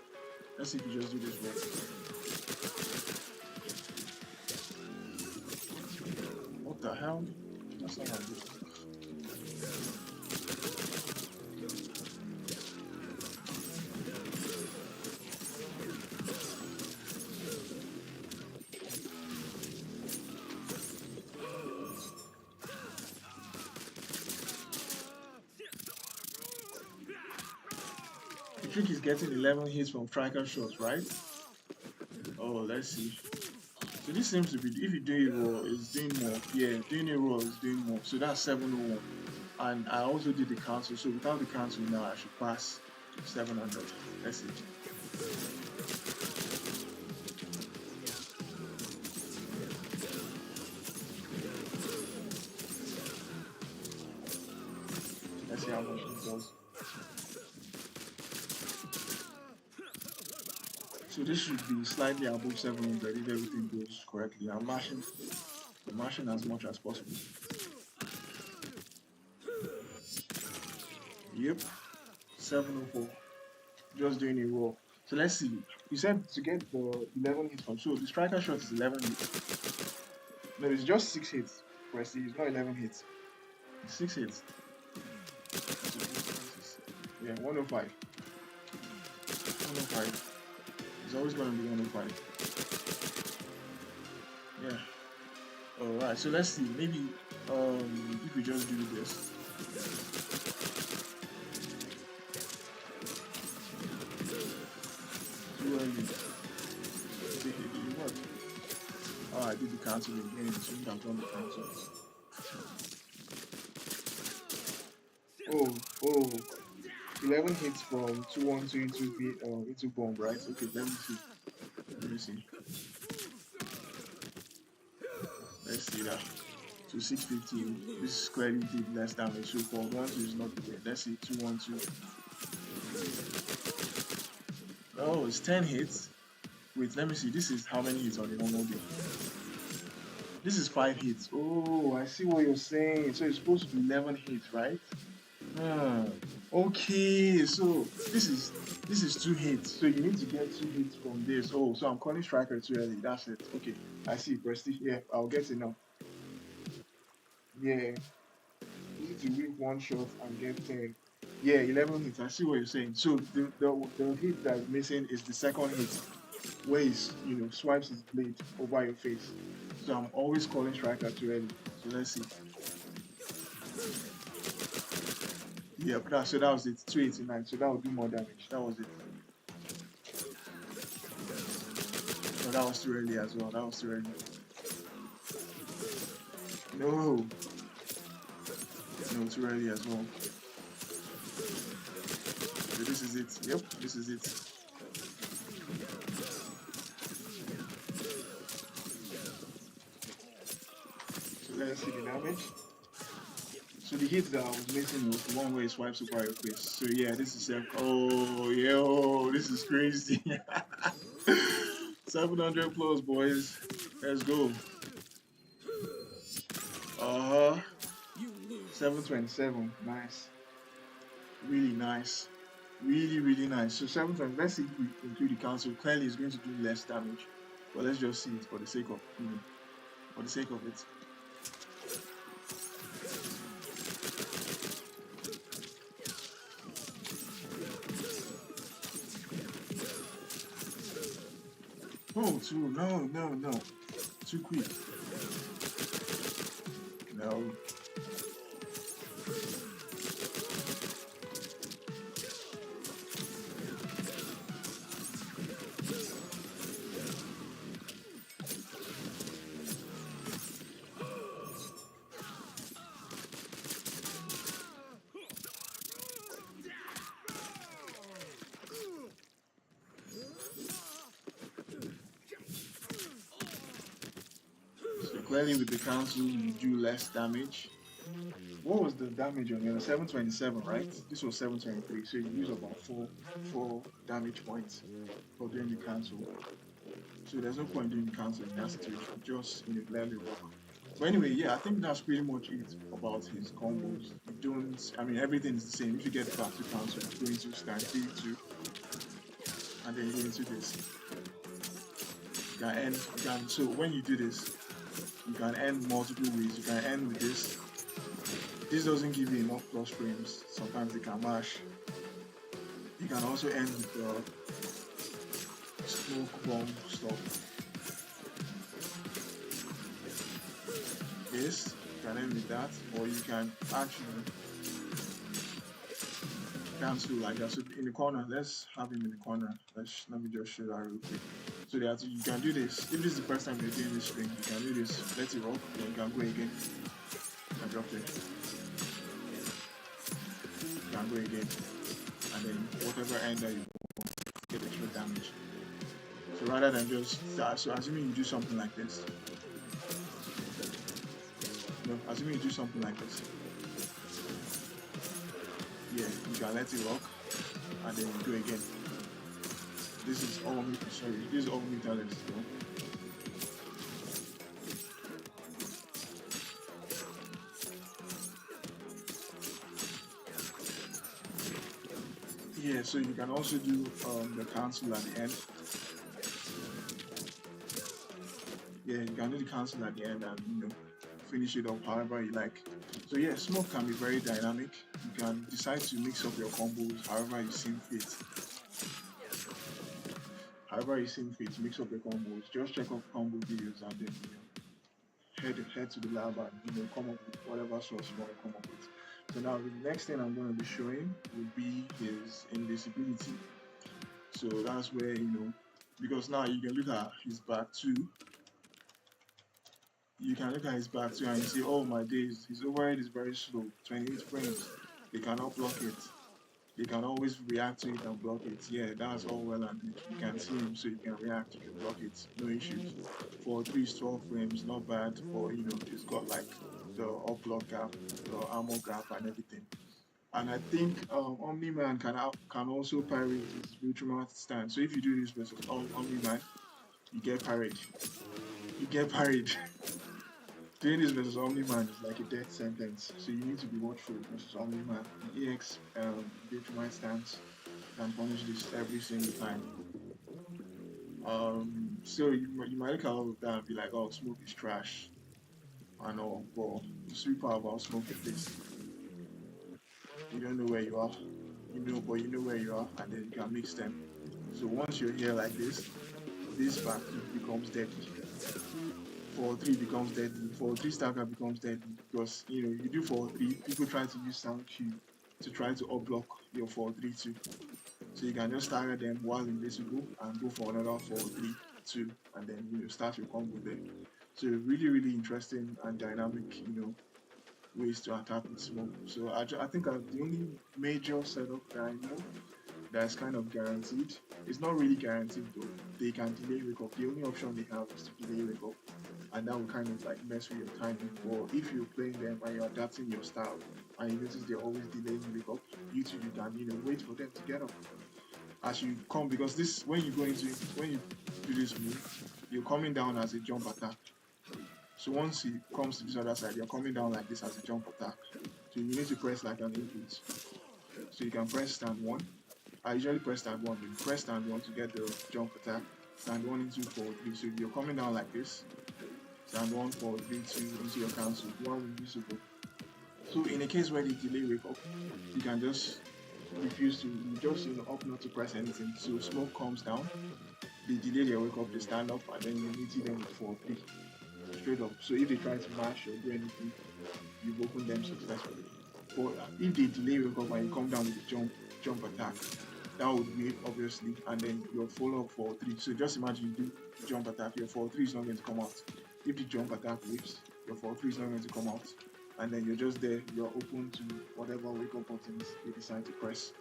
Let's see if you just do this raw. What the hell? That's not how I do it. The trick is getting 11 hits from striker shots, right? Oh, let's see. So this seems to be, if you do it raw, it's doing more. Yeah, doing it raw is doing more. So that's 701. And I also did the cancel. So without the cancel now, I should pass 700. Let's see. Let's see how much it does. So this should be slightly above 700 if everything goes correctly. I'm mashing as much as possible. Yep. 704. Just doing a roll. So let's see. You said to get the 11 hits from. So the striker shot is 11 hits. No, it's just 6 hits. Prestige, it's not 11 hits. It's 6 hits. Yeah, 105. 105. It's always going to be 105. Yeah. Alright, so let's see. Maybe if we just do this. Too early. What? Oh, I did the cancel again. Shouldn't have done the cancel. Oh. 11 hits from 212 into bomb, right? Okay, let me see. Let's see that. So 650. This clearly did less damage. So for 1 2 is not good. Let's see 212. Oh, it's 10 hits. Wait, let me see. This is how many hits on the normal game? This is 5 hits. Oh, I see what you're saying. So it's supposed to be 11 hits, right? Okay, so this is 2 hits. So you need to get 2 hits from this. Oh, so I'm calling striker too early. That's it. Okay, I see. Prestige. Yeah, I'll get it now. Yeah, easy to whip one shot and get 10. Yeah, 11 hits. I see what you're saying. So the hit that's missing is the second hit, where he swipes his blade over your face. So I'm always calling striker too early. So let's see. Yeah, so that was it. 289. So that would do more damage. That was it. No, that was too early as well. That was too early. No, too early as well. So this is it. Yep, this is it. So let's see the damage. So the hit that I was missing was the one where he swipes over your face. So yeah, this is oh yo, this is crazy. 700 plus, boys. Let's go. 727. Nice. Really nice. Really nice. So 720. Let's see if we include the cancel. Clearly it's going to do less damage. But let's just see it for the sake of it. Oh, no. Too quick. No. Clearly with the cancel you do less damage. What was the damage on your 727, right? This was 723, so you use about 4 damage points for doing the cancel. So there's no point doing the cancel in that situation, just clearly work. But anyway, yeah, I think that's pretty much it about his combos. Everything is the same. If you get back to cancel, you go into stand 3-2, and then you go into this. So when you do this, you can end multiple ways. You can end with this. This doesn't give you enough plus frames. Sometimes they can mash. You can also end with the smoke bomb stuff. This, you can end with that, or you can actually cancel like that. So in the corner, let's have him in the corner. Let me just show that real quick. So that you can do this. If this is the first time you're doing this string, you can do this. Let it rock, then you can go again. And drop it. You can go again. And then whatever end that you want, get extra damage. So rather than so assuming you do something like this. No, assuming you do something like this. Yeah, you can let it rock, and then you go again. This is all meterless, though. Yeah, so you can also do the cancel at the end. Yeah, you can do the cancel at the end and finish it up however you like. So yeah, smoke can be very dynamic. You can decide to mix up your combos however you seem fit. However you seem fit, mix up your combos. Just check up combo videos and then head to the lab and come up with whatever source you want to come up with. So now the next thing I'm going to be showing will be his invisibility. So that's where because now you can look at his back too. You can look at his back too and you say, oh my days, his overhead is very slow, 28 frames. They cannot block it. They can always react to it and block it. Yeah, that's all well and good. You can see him, so you can react, you can block it, no issues. For 3 is 12 frames, not bad. For it's got like the up block gap, the armor gap, and everything. And I think Omni-Man can also pirate his Ultramark stand. So if you do this versus Omni-Man, you get parried. You get parried. Doing this versus Omni-Man is like a death sentence, so you need to be watchful versus Omni-Man. The EX Ultramark stance can punish this every single time. So you might look at all of that and be like, oh, smoke is trash. I know, but the sweet part about smoke is this. You don't know where you are. But you know where you are, and then you can mix them. So once you're here like this back becomes deadly. 4-3 becomes deadly. 4-3 stagger becomes deadly because you do 4-3. People try to use sound cue to try to up-block your 4-3 too. So you can just stagger them while invisible and go for another 4-3 2, and then start your combo there. So really, really interesting and dynamic, ways to attack with smoke. So I think the only major setup that I know that's kind of guaranteed. It's not really guaranteed though. They can delay wake up. The only option they have is to delay wake up, and that will kind of like mess with your timing. But if you're playing them and you're adapting your style, and you notice they're always delaying wake up, you can wait for them to get up as you come, because this when you do this move, you're coming down as a jump attack. So once it comes to this other side, you're coming down like this as a jump attack. So you need to press like an input. So you can press stand 1. I usually press stand 1, but you press stand 1 to get the jump attack. Stand 1 into 4-3. So you're coming down like this. Stand 1, 4-3, 2 into your cancel. 1 invisible. So in a case where they delay wake up, you can just refuse to, opt not to press anything. So smoke comes down, they delay their wake up, they stand up, and then you meet them with 4-3. Straight up. So if they try to mash or do anything, you've opened them successfully. But if they delay wake up and you come down with a jump attack, that would wait obviously, and then your follow up 4-3. So just imagine you do jump attack, your 4-3 is not going to come out. If the jump attack whips, your 4-3 is not going to come out. And then you're just there, you're open to whatever wake up buttons you decide to press.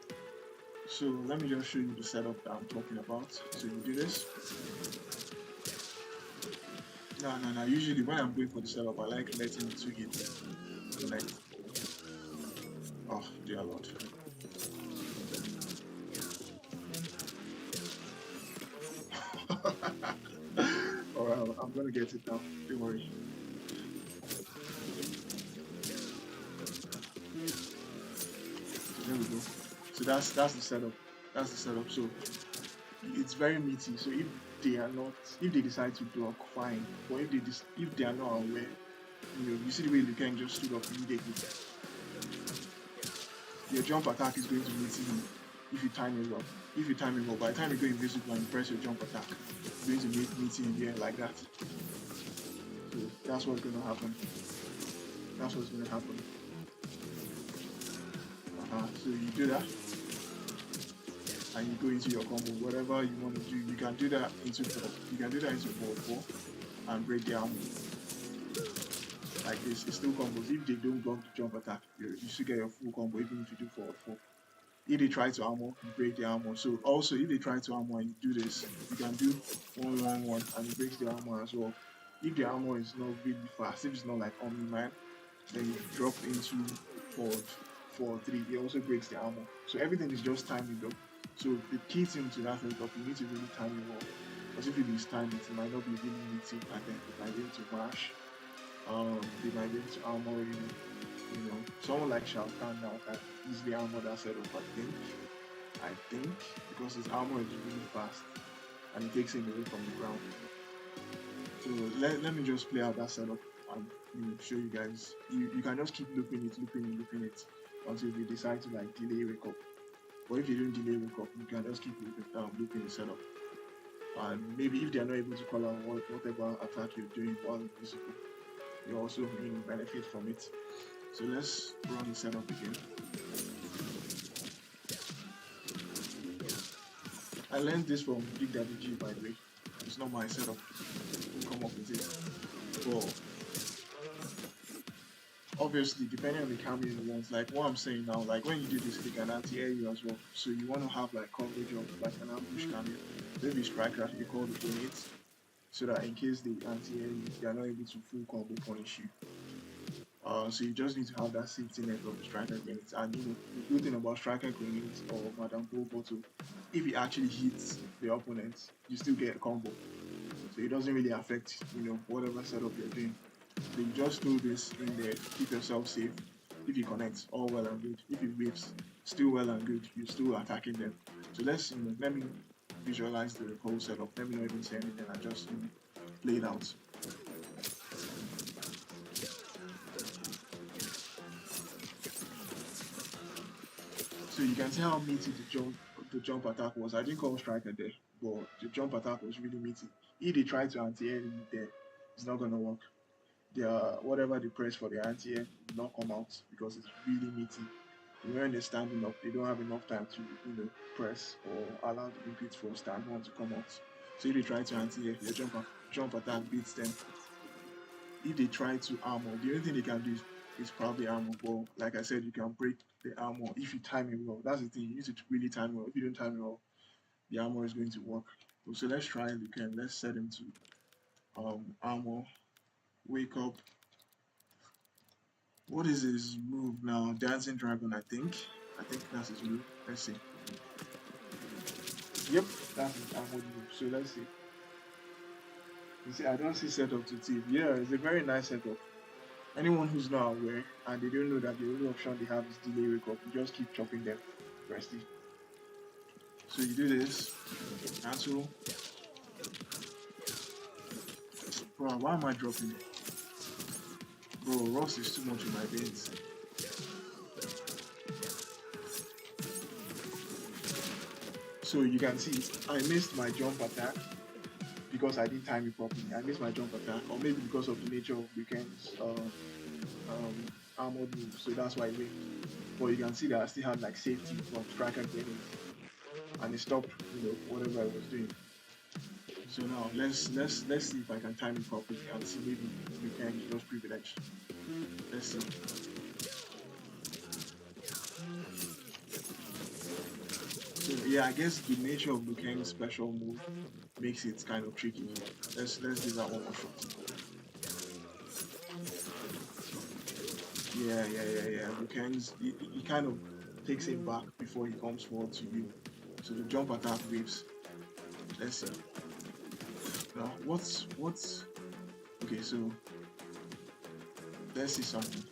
So let me just show you the setup that I'm talking about. So you do this. No. Usually when I'm going for the setup, I like letting the 2 hit connect. Oh, dear Lord. Alright, I'm gonna get it now. Don't worry. So there we go. So that's the setup. That's the setup. So it's very meaty. So if they decide to block, fine. But if they are not aware, you see the way the gang just stood up immediately. Your jump attack is going to meet him if you time it well. If you time it well, by the time you go invisible and you press your jump attack, it's going to meet him here like that. So that's what's going to happen. That's what's going to happen. So you do that, and you go into your combo. Whatever you want to do, you can do that into 4-4 and break the armor. Like this, it's still combos. If they don't block the jump attack, you still get your full combo even if you do 4-4. If they try to armor, you break the armor. So also, if they try to armor and you do this, you can do 1-1-1 and it breaks the armor as well. If the armor is not really fast, if it's not like Omni-Man, then you drop into 4-3. It also breaks the armor. So everything is just timing though. So the key thing to that setup, you need to really time it well. Because if it is timed, it might not be really meaty, and then it might be able to mash. They might be able to armor you. Someone like Shao Kahn now can easily armor that setup, I think. I think, because his armor is really fast and it takes him away from the ground. So let me just play out that setup and show you guys. You can just keep looping it until you decide to like delay wake up. But if you don't delay wake up, you can just keep looping the setup. And maybe if they are not able to call out whatever attack you're doing while invisible, you also benefit from it. So let's run the setup again. I learned this from Big Daddy G, by the way. It's not my setup. Come up with it. But obviously, depending on the camera you want, like what I'm saying now, like when you do this, they can anti-air you as well. So you want to have like coverage of like an ambush camera. Maybe striker, you call the grenades, so that in case they anti-air you, they are not able to full combo punish you. So you just need to have that safety net of the striker grenades. And the good thing about striker grenades or Madame Bull Bottle, if it actually hits the opponent, you still get a combo. So it doesn't really affect whatever setup you're doing. So you just throw this in there, keep yourself safe. If you connect, all well and good. If it whips, still well and good. You're still attacking them. So let's let me visualize the whole setup. Let me not even say anything. I just play it out. So you can see how meaty the jump attack was. I didn't call striker there, but the jump attack was really meaty. If they try to anti-air you there, it's not gonna work. Whatever they press for the anti-air will not come out because it's really meaty. When they're standing up, they don't have enough time to press or allow the input for stand one to come out. So if they try to anti-air, your jump attack beats them. If they try to armor, the only thing they can do is probably armor. But like I said, you can break the armor if you time it well. That's the thing. You need to really time it well. If you don't time it well, the armor is going to work. So let's try it again. Let's set him to armor. Wake up. What is his move now? Dancing Dragon, I think. I think that's his move. Let's see. Yep, that's his armor move. So let's see. You see, I don't see setup to thief. Yeah, it's a very nice setup. Anyone who's not aware and they don't know that the only option they have is delay wake up, you just keep chopping them. Resty. So you do this. Cancel. Bro, why am I dropping it? Bro, Ross is too much in my veins. So you can see I missed my jump attack because I didn't time it properly. I missed my jump attack, or maybe because of the nature of Weekend's armored move, so that's why I win. But you can see that I still had like safety from striker grenades, and it stopped whatever I was doing. So now let's see if I can time it properly and see maybe Weekend just privileged. Let's see. So yeah, I guess the nature of Weekend's special move makes it kind of tricky. Let's do that one more shot. Yeah. Weekend's he kind of takes it back before he comes forward to you. So the jump attack waves. Let's see. Now what's okay, so let's see something.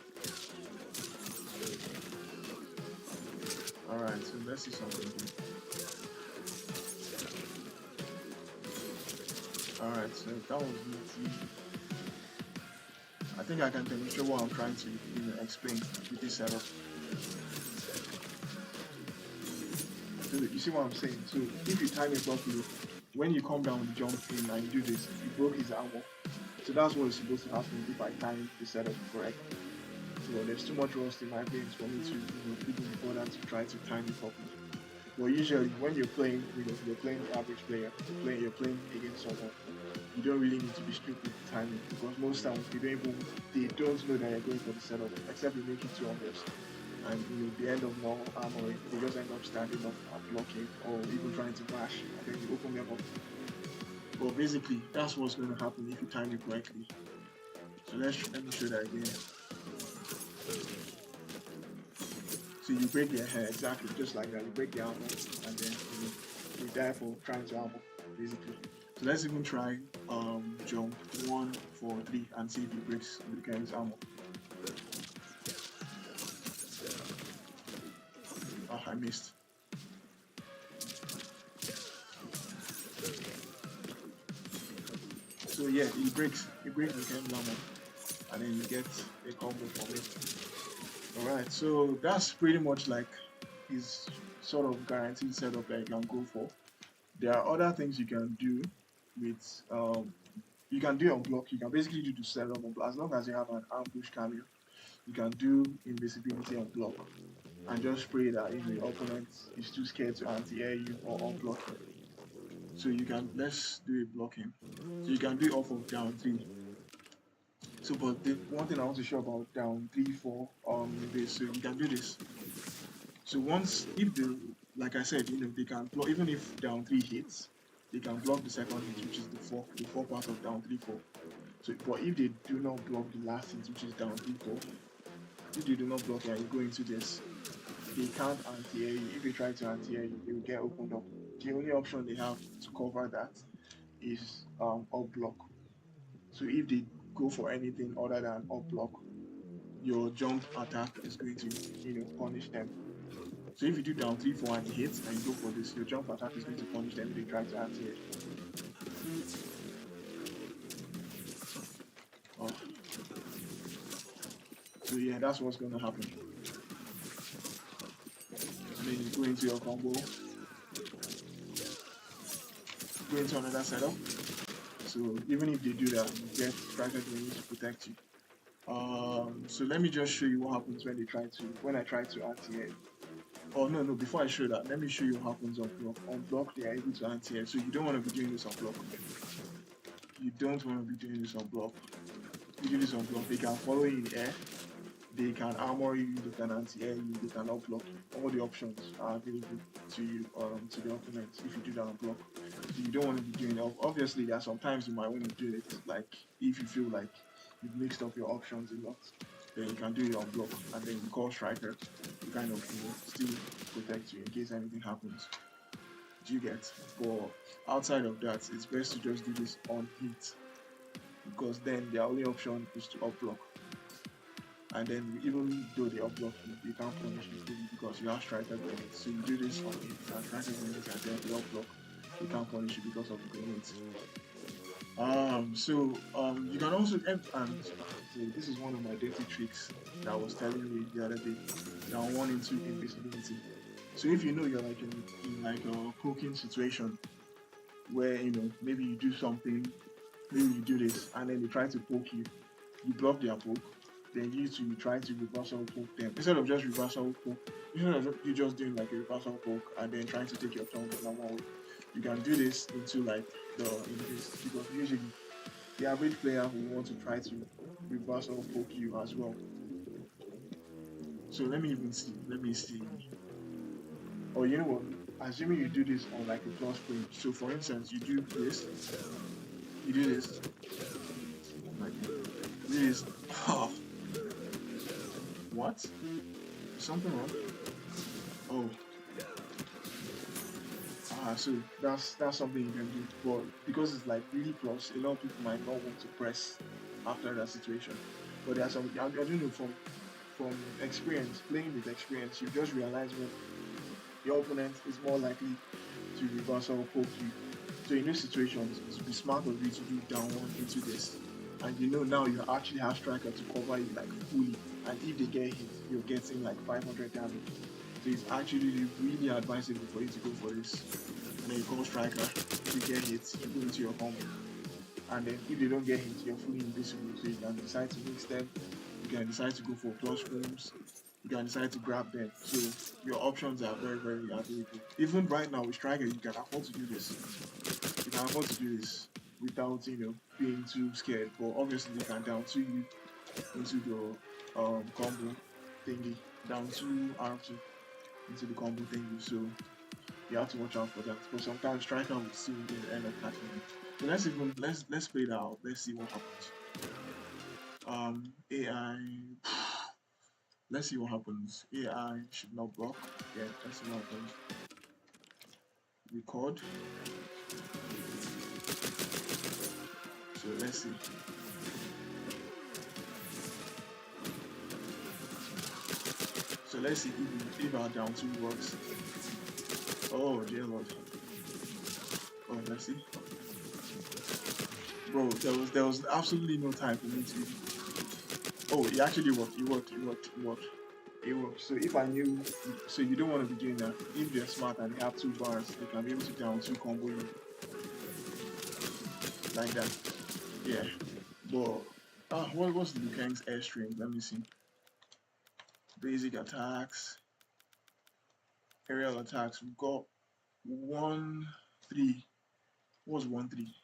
Alright, so let's see something. Alright, so that was easy. I think I can demonstrate what I'm trying to explain with this setup. So you see what I'm saying? So if you time it properly, when you come down with the jump in and you do this, you broke his armor. So that's what is supposed to happen if I time the setup correct. So there's too much rust in my veins for me to put in the order to try to time it properly. But usually when you're playing, you're playing the average player, you're playing against someone, you don't really need to be strict with the timing because most times they don't know that you're going for the setup, except you make it too obvious. And the end of normal armoring, they just end up standing up and blocking or even trying to bash and then you open them up. But basically that's what's going to happen if you time it correctly. So let me show that again. So you break their hair exactly just like that. You break the armor and then you die for trying to armor basically. So let's even try jump 1, 4, 3 and see if he breaks the guy's armor. Oh, I missed. So yeah, he breaks the Ken Armor, and then you get a combo from it. Alright, so that's pretty much like his sort of guaranteed setup that you can go for. There are other things you can do with you can do on block. You can basically do the setup on block as long as you have an ambush cameo. You can do invisibility on block and just pray that your opponent is too scared to anti-air you or unblock you. So you can let's do a blocking. So you can do it off of down 3. So but the one thing I want to show about down 3-4 this, so you can do this. So once if the like I said, they can block even if down 3 hits, they can block the second hit, which is the four part of down 3-4. So but if they do not block the last hit, which is down 3-4, if they do not block it and you go into this, they can't anti-air you. If they try to anti-air you, they will get opened up. The only option they have to cover that is up block. So if they go for anything other than up block, your jump attack is going to punish them. So if you do down 3-4 and it hits and you go for this, your jump attack is going to punish them if they try to anti-air. Oh. So yeah, that's what's going to happen. And then you go into your combo, go into another setup. So even if they do that, you get strikers going to protect you. So let me just show you what happens when I try to anti-air. Oh no, before I show that, let me show you what happens on block. On block, they are able to anti-air. So you don't want to be doing this on block. You don't want to be doing this on block. You do this on block, they can follow you in air. They can armor you, they can anti-air you, they can outblock you. All the options are available to you, to the opponent if you do that on block. So you don't want to be doing it. Obviously, there are some times you might want to do it, like if you feel like you've mixed up your options a lot, then you can do it on block, and then you call striker to kind of still protect you in case anything happens. Do you get? But outside of that, it's best to just do this on hit, because then the only option is to up block. And then even though they up block you can't punish you because you have striker grenades. So you do this on hit, and striker grenades, and then they up block, you can't punish you because of the grenades. You can also and so this is one of my dirty tricks that I was telling you the other day. Down 1 into invisibility. So if you know you're like in like a poking situation where maybe you do something, maybe you do this and then they try to poke you, you block their poke, then you try to reversal poke them. Instead of just reversal poke, instead of you just doing like a reversal poke and then trying to take your turn in normal way, you can do this into like the invis, because usually the average player will want to try to reversal poke you as well. So let me see. Or you know what? Assuming you do this on like a plus point. So for instance, you do this, like this. Oh. What? Something wrong? Oh. So that's something you can do. But because it's like really close, a lot of people might not want to press after that situation. But there are some, I don't know, from experience, playing with experience, you just realize when your opponent is more likely to reverse or poke you. So in those situations, it would be smart of you to do down 1 into this. And now you actually have striker to cover you like fully. And if they get hit, you're getting like 500 damage. So it's actually really advisable for you to go for this. And then you call striker, if you get hit, you go into your combo. And then if they don't get hit, you're fully invisible. So you can decide to mix them, you can decide to go for plus rooms, you can decide to grab them. So your options are very, very available. Even right now with striker, you can afford to do this. You can afford to do this without being too scared. But obviously they can down to you into the combo thingy, down to R2 into the combo thingy. So you have to watch out for that. But sometimes striker will still end up catching you. So let's play that out. Let's see what happens. AI. Let's see what happens. AI should not block. Yeah, let's see what happens. Record. So let's see. So let's see if our down 2 works. Oh dear lord. Oh, let's see. Bro, there was absolutely no time for me to. Oh, it actually worked. It worked. So if I knew, so you don't want to be doing that. If they're smart and they have 2 bars, they can be able to down 2 combo you like that. Yeah. But what's Liu Kang's airstream? Let me see. Basic attacks, aerial attacks. We've got 1-3. What's 1-3?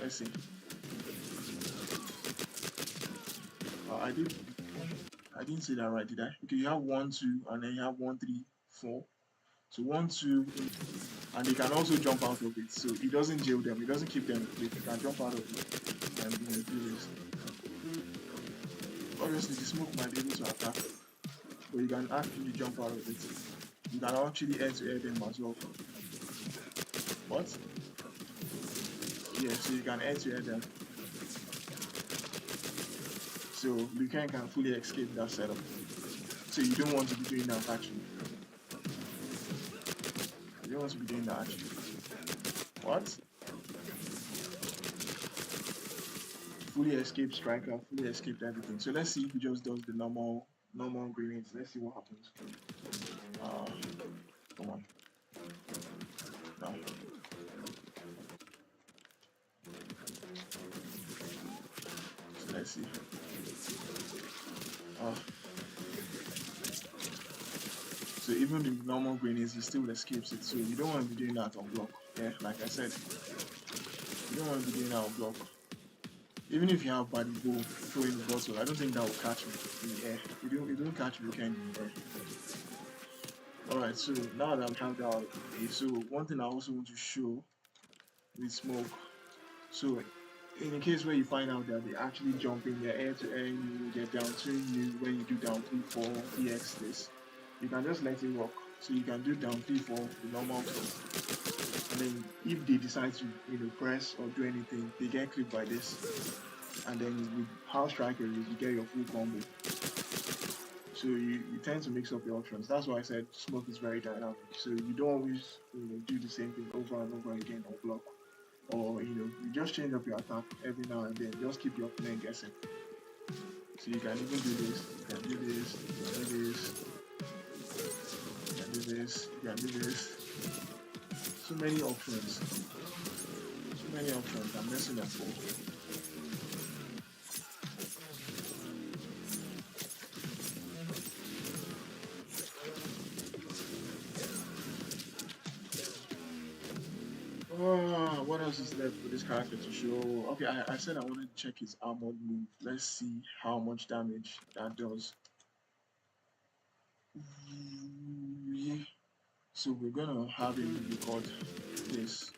Let's see. I didn't say that right, did I? Okay, you have 1-2, and then you have 1-3-4. So 1-2, and they can also jump out of it. So it doesn't jail them. It doesn't keep them. They can jump out of it and do this. Obviously, the smoke might be able to attack, but you can actually jump out of it. You can actually air-to-air them as well. What? Yeah, so you can air-to-air them. So Liu Kang can fully escape that setup. So you don't want to be doing that actually. You don't want to be doing that actually. What? Fully escaped striker, fully escaped everything. So let's see if he just does the normal grenades. Let's see what happens. Come on. No. So let's see. So even the normal grenades, he still escapes it. So you don't want to be doing that on block. Yeah, like I said, you don't want to be doing that on block. Even if you have body bow throwing the bottle, I don't think that will catch me in the air. You don't catch me in the air. Alright, so now that we have that out, so one thing I also want to show with smoke. So in the case where you find out that they actually jump in their air to air, you get down to you when you do down 3-4 EX this, you can just let it rock. So you can do down 3-4 the normal stuff. And then if they decide to press or do anything, they get clipped by this. And then with how striker is, you get your full combo. So you tend to mix up your options. That's why I said smoke is very dynamic. So you don't always do the same thing over and over again on block. Or you just change up your attack every now and then. Just keep your opponent guessing. So you can even do this, you can do this, you can do this, you can do this, you can do this. So many options. So many options. I'm messing up for. What else is left for this character to show? Okay, I said I wanted to check his armored move. Let's see how much damage that does. Yeah. So we're gonna have him record this.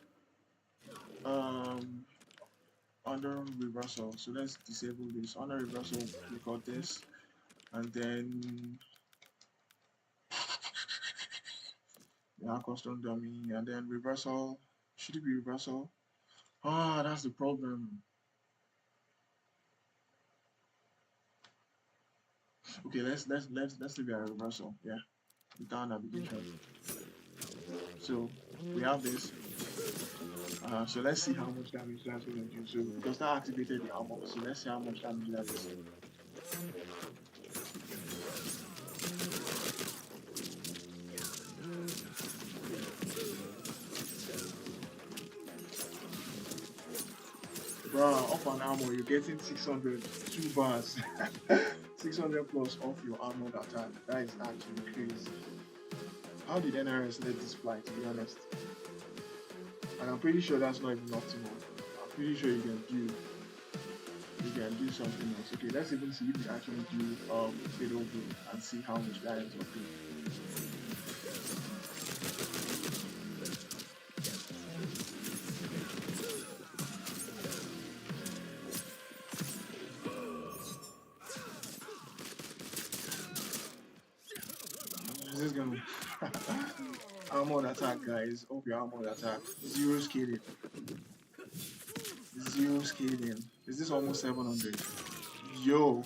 Under reversal. So let's disable this. Under reversal, record this, and then custom dummy, and then reversal. Should it be reversal? That's the problem. Okay, let's leave it at reversal. Yeah, without navigation. So we have this. So let's see how much damage that's going to do. So because that activated the armor, so let's see how much damage that is. Bro, up on armor, you're getting 600, 2 bars, 600 plus off your armored attack. That is actually crazy. How did NRS let this fly, to be honest? And I'm pretty sure that's not even optimal. I'm pretty sure you can do something else. Okay, let's even see if we actually do fatal blow and see how much that ends up being. This is gonna armored attack, guys. Hope your armored attack. 0 scaling. 0 scaling. Is this almost 700? Yo.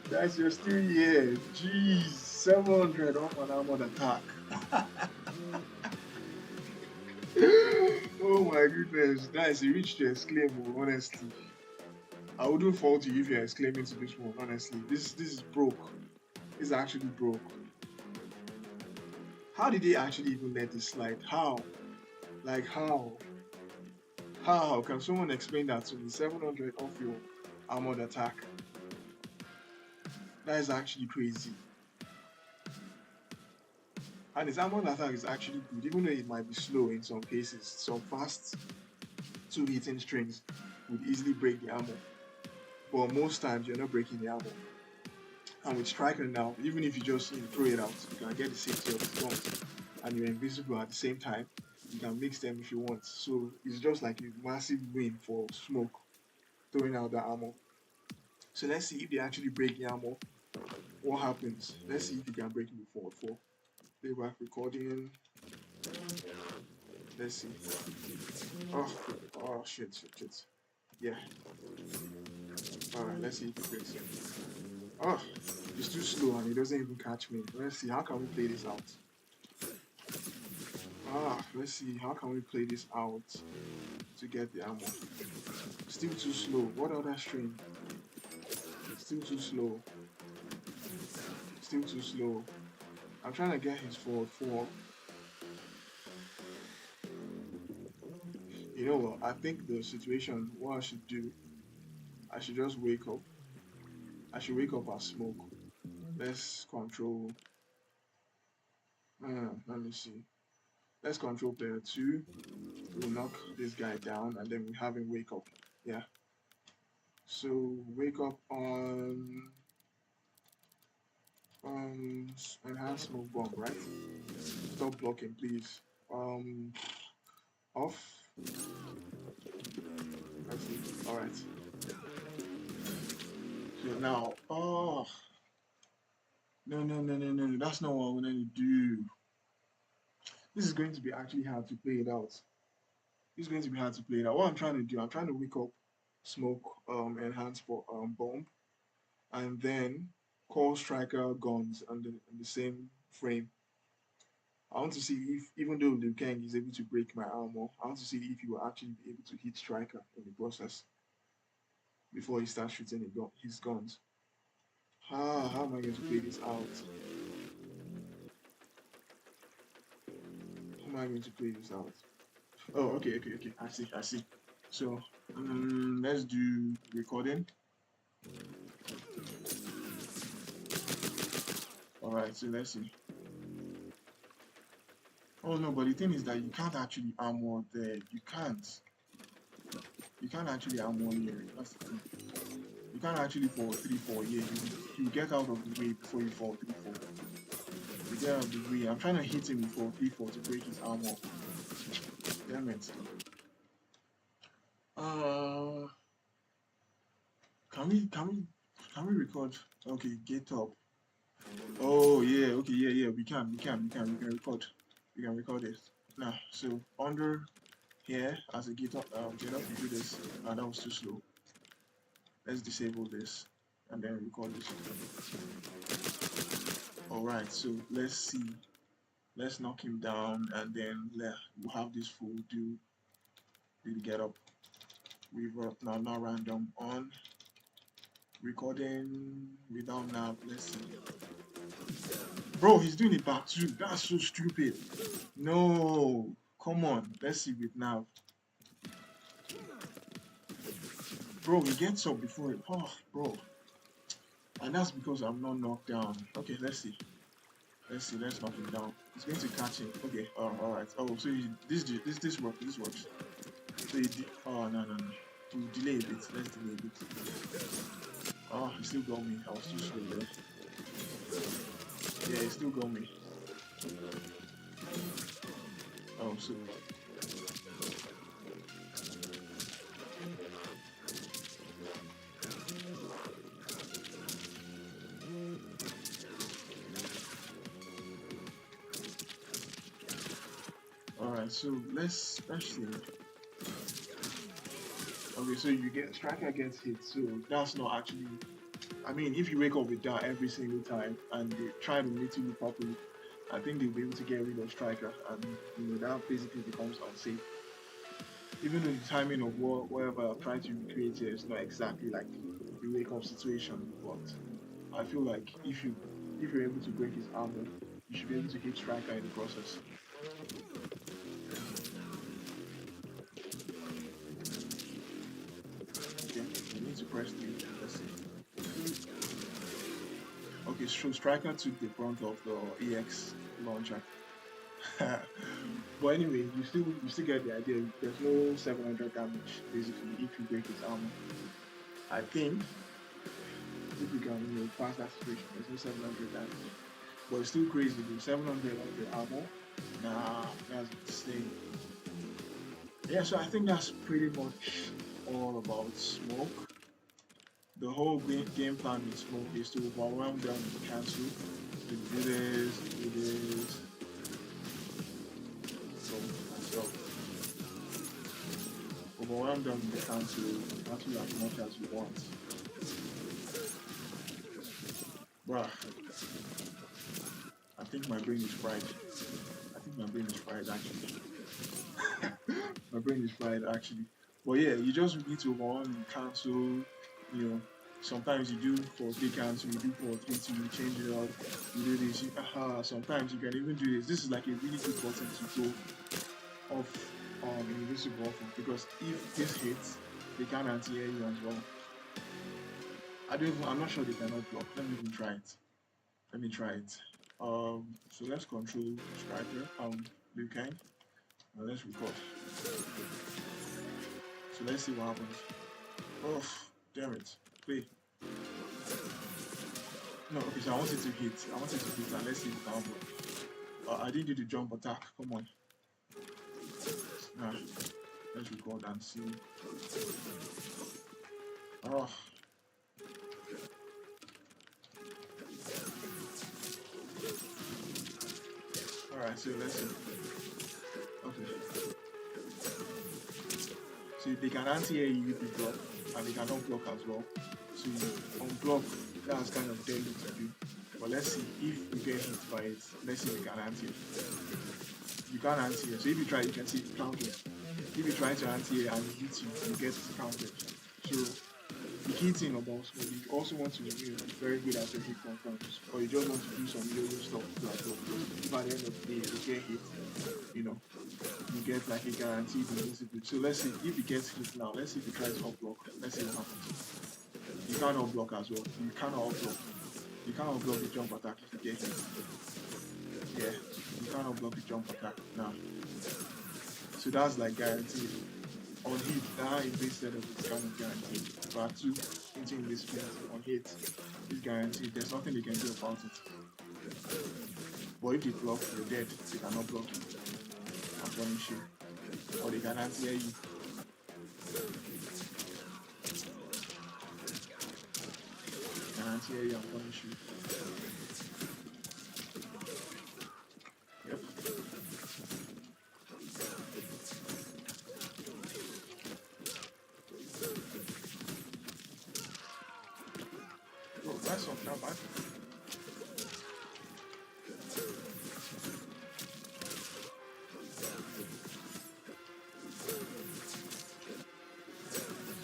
That's your still here. Jeez. 700 off an armored attack. Oh my goodness, guys, you reached to exclaim, oh, honestly. I wouldn't fault you if you're exclaiming to this one, honestly. This is broke. It's actually broke. How did they actually even let this slide? How? Like how? How? Can someone explain that to me? 700 off your armored attack. That is actually crazy. And his armored attack is actually good, even though it might be slow in some cases. Some fast two hitting strings would easily break the armor. But most times you're not breaking the armor. And with striker now, even if you just throw it out, you can get the safety of his guns. And you're invisible at the same time. You can mix them if you want. So it's just like a massive win for Smoke throwing out the armor. So let's see if they actually break the armor. What happens? Let's see if you can break it before 4. Playback recording. Let's see. Oh, shit. Yeah. Alright, let's see if it breaks it. Oh, it's too slow and it doesn't even catch me. Let's see, how can we play this out? Let's see, how can we play this out to get the ammo? Still too slow. What other string? Still too slow. Still too slow. I'm trying to get his forward 4. You know what? I think the situation, what I should do, I should just wake up. I should wake up as Smoke. Let's control. Let me see. Let's control player 2. We'll knock this guy down and then we have him wake up. Yeah. So wake up on enhanced smoke bomb, right? Stop blocking, please. Off. I see. Alright. So now, no, that's not what I'm gonna do. This is going to be actually hard to play it out. It's going to be hard to play it out. What I'm trying to do, I'm trying to wake up smoke enhanced for bomb, and then call striker guns on the same frame. I want to see if, even though Liu Kang is able to break my armor, I want to see if he will actually be able to hit striker in the process before he starts shooting his guns. How am I going to play this out? How am I going to play this out? Oh, okay. I see. So, let's do recording. Alright, so let's see. Oh no, but the thing is that you can't actually armor there. You can't. You can't actually armor here. That's the thing. You can't actually fall 3-4 here. You get out of the way before you fall 3-4. You get out of the way. I'm trying to hit him before 3-4 to break his armor. Damn it. Can we record? Okay, get up. Oh yeah, okay, yeah. We can record. We can record this. Now, so under here as a get up, we do this. That was too slow. Let's disable this and then record this. Alright, so let's see. Let's knock him down and then we'll have this full do the get up. Reverb now random on. Recording without nav. Let's see. Bro, he's doing it back too. That's so stupid. No. Come on. Let's see with nav. Bro, he gets up before it. Oh, bro. And that's because I'm not knocked down. Okay, let's see. Let's knock him down. He's going to catch him. Okay, alright. Oh, so this works. So no. To delay a bit. Let's delay a bit. Oh, he still got me. I was too slow there. Yeah, he still got me. Oh, so. Alright, so let's see. Okay, so you get striker gets hit, so that's not actually. I mean, if you wake up with that every single time and they try to meet you properly, I think they'll be able to get rid of striker, and that basically becomes unsafe. Even though the timing of whatever I'm trying to recreate here is not exactly like the wake up situation, but I feel like if you're able to break his armor, you should be able to hit striker in the process. Okay, you need to press the. Let's see. Okay, so striker took the brunt of the EX launcher. But anyway, you still get the idea. There's no 700 damage basically if you break his armor. I think if you can pass that situation, there's no 700 damage. But it's still crazy. The 700 of the armor, nah, that's insane. Yeah, so I think that's pretty much all about smoke. The whole game plan with smoke is to overwhelm them and cancel. To do this, do this. So overwhelm them with the cancel as much as you want. Bruh, I think my brain is fried. I think my brain is fried actually. My brain is fried actually. But yeah, you just need to overwhelm and cancel, sometimes you do for 3 cancel, you do for 3-2, you change it up, you do this, sometimes you can even do this. This is like a really good button to go off invisible often, because if this hits, they can anti-air you as well. I'm not sure they cannot block. Let me even try it. So let's control striker, Liu Kang, and let's record. So let's see what happens. Oh, damn it. Play. No, okay, so I want it to hit. And let's see if it can block. I didn't do the jump attack. Come on. Nah, let's record and see. Oh. Alright, so let's see. Okay. So they can anti-air you if you block, and they cannot block as well. So on block, that's kind of deadly to do. But let's see if you get hit by it. Let's see if you can anti-air. You can't anti-air. So if you try, you can see it counted. If you try to anti-air and it hits you, you get counted. So the key thing about smoke, you also want to be very good at your hit confirms, or you just want to do some yo-yo stuff to as well. If at the end of the day you get hit, you get like a guaranteed invisibility. So let's see if it gets hit now. Let's see if it tries to block. Let's see what happens. You cannot block as well. You cannot block. You cannot block the jump attack if you get hit. Yeah, you cannot block the jump attack now. So that's like guaranteed. On hit, that invis setup is kind of guaranteed. But 2 into invisibility on hit is guaranteed. There's nothing they can do about it. But if they block, you're dead. They cannot block you and punish you. Or they can anti-air you. They can anti-air you and punish you. Yep. Oh, that's not bad.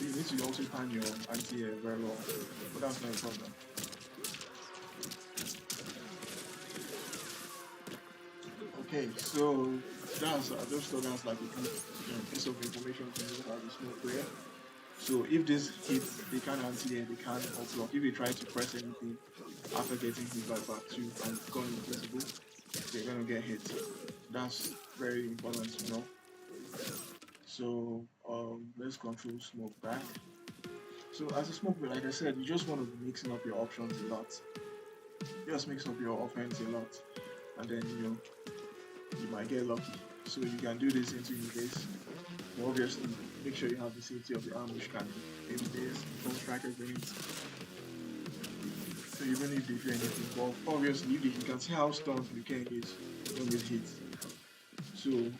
You need to also time your anti-air very well, but that's not a problem. Okay, so that's I just thought that's like a good piece of information to know about the smoke player. So if this hits, they can't anti-air, they can't block. If they try to press anything after getting hit by back 2 and going invisible, they're gonna get hit. That's very important to know. So let's control smoke back. So as a smoke, like I said, you just want to be mixing up your options a lot. Just mix up your offense a lot, and then you might get lucky. So you can do this into invis. But obviously, make sure you have the safety of the arm, which can invis, before striker grenades. So even if they do anything, but obviously you can see how stunned you can is when it hits. So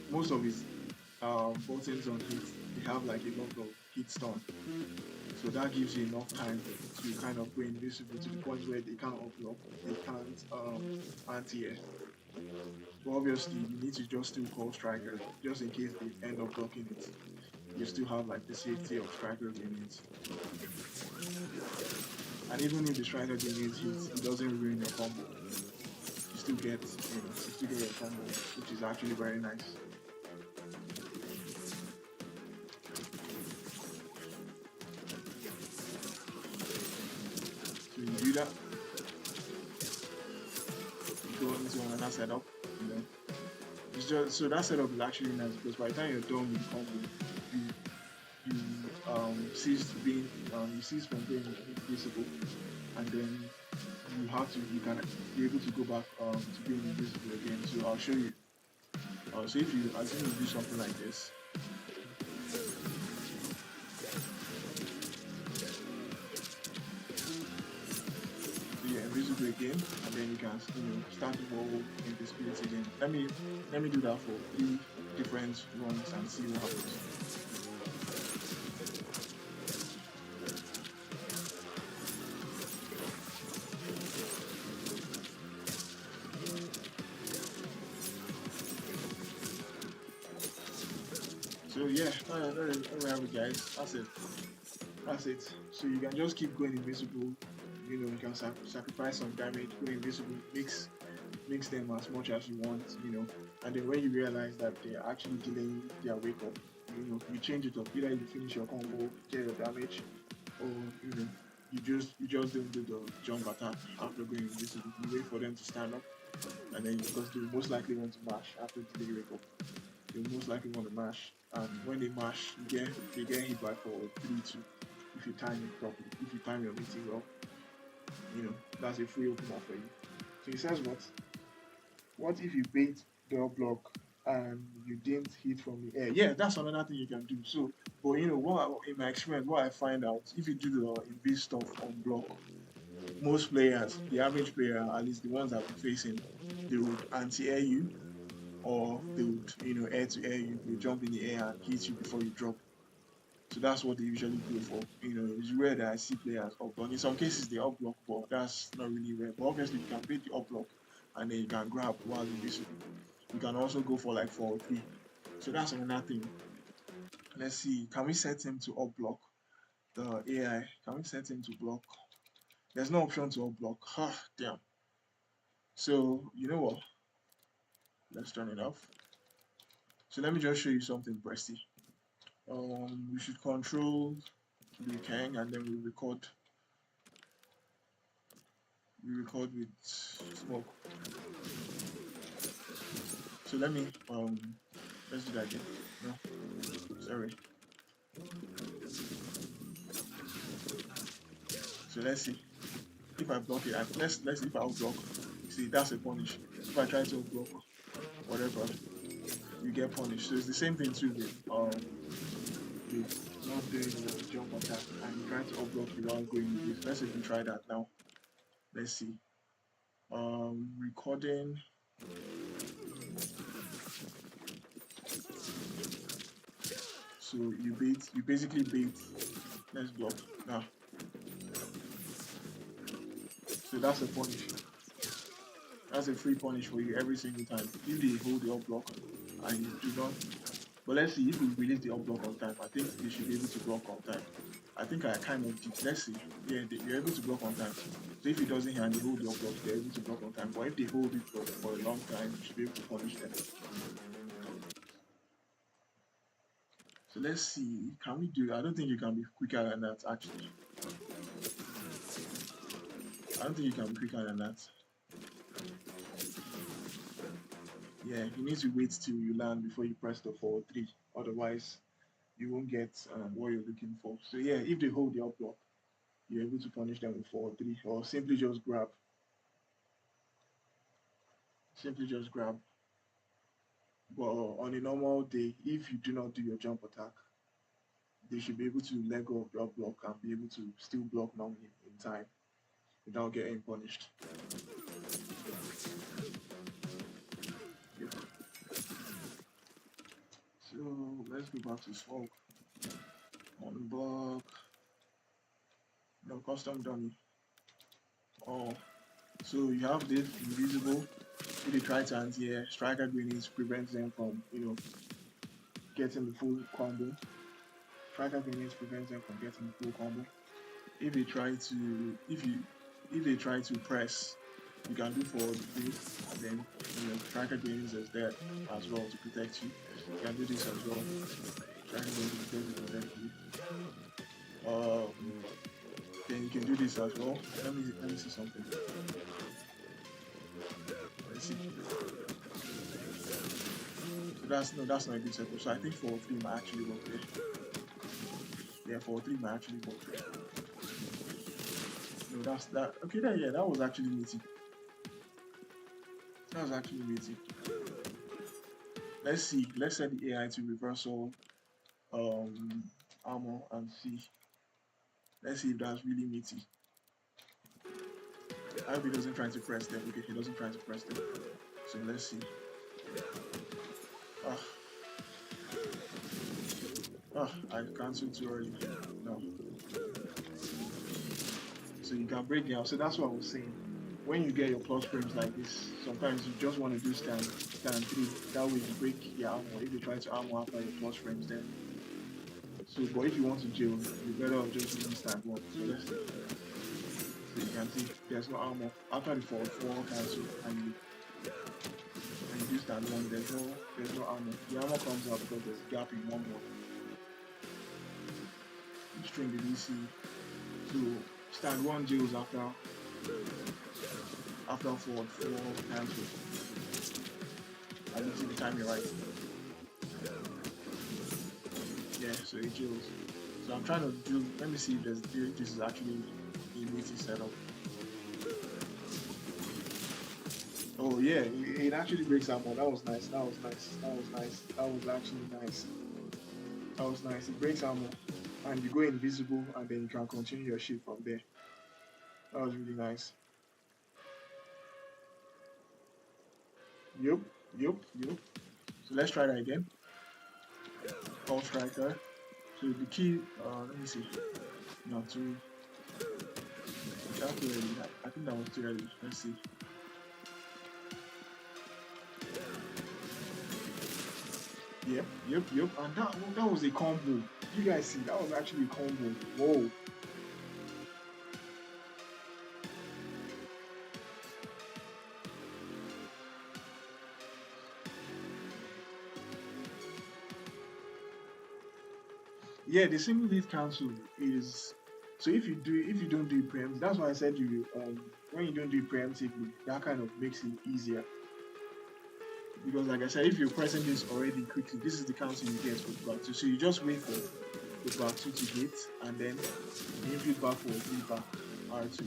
most of his buttons on hit, they have like a lot of hit stun. So that gives you enough time to kind of go invisible to the point where they can't block, they can't anti-air. But obviously, you need to just still call strikers just in case they end up blocking it. You still have like the safety of strikers in it. And even if the striker grenades hits, it doesn't ruin your combo. You still get, you still get your combo, which is actually very nice. So you do that, you go into another setup, you know. It's just so that setup is actually nice because by the time you're done with the combo, you cease being you cease from being invisible, and then you can be able to go back to being invisible again. So I'll show you. So if you assume you do something like this, so you're invisible again, and then you can start the whole invisibility again. Let me do that for 3 different runs and see what happens. So yeah, there we have it, guys. That's it. So you can just keep going invisible. You can sacrifice some damage, go invisible, mix them as much as you want. And then when you realize that they're actually delaying their wake up, you change it up. Either you finish your combo, get your damage, or you just don't do the jump attack after going invisible. You wait for them to stand up, and then because they most likely want to mash after delay wake up. They most likely want to mash, and when they mash, they get hit by for 3-2 if you time it properly. If you time your meeting well, that's a free opener for you. So he says what if you bait the block and you didn't hit from the air? Yeah, that's another thing you can do. So, but in my experience, what I find out, if you do the invis stuff on block, most players, the average player, at least the ones I've been facing, they would anti-air you, or they would, air to air you. They jump in the air and hit you before you drop. So that's what they usually go for. It's rare that I see players up block. In some cases they up block, but that's not really rare. But obviously you can bait the up block and then you can grab while invisible. You can also go for like 4-3. So that's another thing. Let's see. Can we set him to up block? The AI. Can we set him to block? There's no option to up block. Damn. So you know what? Let's turn it off. So let me just show you something, Presty. We should control the Kang and then we record with smoke. So let me let's do that again. No, sorry. So let's see if I block it. Let's see if I'll block. See, that's a punish. If I try to block whatever, you get punished. So it's the same thing too with not doing the jump attack and trying to block without going with this. Let's even try that now. Let's see. Recording. So you basically bait. Let's block now. So that's a punish. That's a free punish for you every single time. If they hold the up block and you do not. But let's see if we release the up block on time. I think they should be able to block on time. I think I kind of did. Let's see. Yeah, they're able to block on time. So if it doesn't hit and they hold the up block, they're able to block on time. But if they hold it for a long time, you should be able to punish them. So let's see. Can we do? I don't think you can be quicker than that. Actually, I don't think you can be quicker than that. Yeah, you need to wait till you land before you press the 4-3. Otherwise, you won't get what you're looking for. So yeah, if they hold the up block, you're able to punish them with 4-3, or simply just grab. Simply just grab. But on a normal day, if you do not do your jump attack, they should be able to let go of the up block and be able to still block normally in time without getting punished. Yep. So let's go back to smoke. On block. No, custom dummy. Oh, so you have this invisible, If they try to anti-air, striker grenades prevents them from, getting the full combo. Striker grenades prevents them from getting the full combo. If they try to, if they try to press, you can do forward 3, and then striker grenades is there as well to protect you. You can do this as well. Striker grenades is there to protect you. Then you can do this as well. Let me see something. Let's see. So that's not a good setup. So I think for 3 might actually work there. Yeah, for 3 might actually work there. No, that's that. Okay, that was actually meaty. That was actually meaty. Let's see. Let's set the AI to reversal armor and see. Let's see if that's really meaty. I hope he doesn't try to press them. Okay, he doesn't try to press them. So let's see. I cancelled too early. No. So you can break down. So that's what I was saying. When you get your plus frames like this, sometimes you just want to do stand 3. That way you break your armor. If you try to armor after your plus frames, then. So, but if you want to jail, you better off just using stand 1. So let's see. So you can see there's no armor. After the 4 cancel and you do stand 1, there's no armor. The armor comes out because there's a gap in 1 more. You string the DC. So stand 1 jails after 4 cancel. I don't see the timing right. Yeah, so it jails. So I'm trying to do, let me see if this is actually a meaty setup. Oh yeah, it actually breaks armor. That was nice. That was actually nice. That was nice. It breaks armor. And you go invisible and then you can continue your shit from there. That was really nice. Yup. So let's try that again. All striker. So the key, let me see. Not too. That's too early. I think that was too early. Let's see. Yep. And that was a combo. You guys see, that was actually a combo. Whoa. Yeah, the single hit cancel is so if you don't do it preemptively, that's why I said when you don't do it preemptively, that kind of makes it easier. Because like I said, if you're pressing this already quickly, this is the cancel you get with back 2. So you just wait for the back 2 to hit and then you input back for 3 back R2.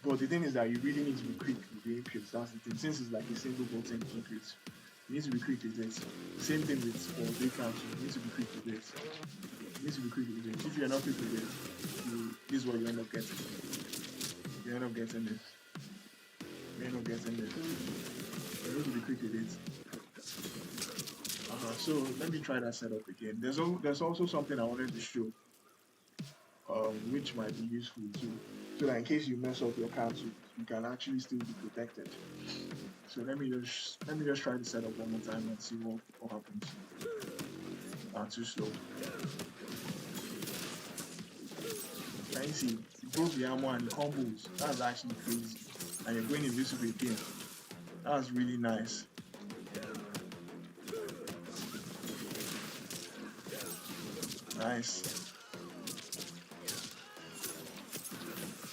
But the thing is that you really need to be quick with the inputs. That's the thing. Since it's like a single button input, you need to be quick with it. Same thing with the cancel. You need to be quick with it. If you're not quick with it, this is what you end up getting. You end up getting this. You need to be quick with it. So let me try that setup again. There's also something I wanted to show, which might be useful too. So that in case you mess up your cancel, you can actually still be protected. So let me just try the setup one more time and see what happens. Too slow. Can you see? You broke the armor and the combos. That's actually crazy. And you're going invisible again. That's really nice. Nice.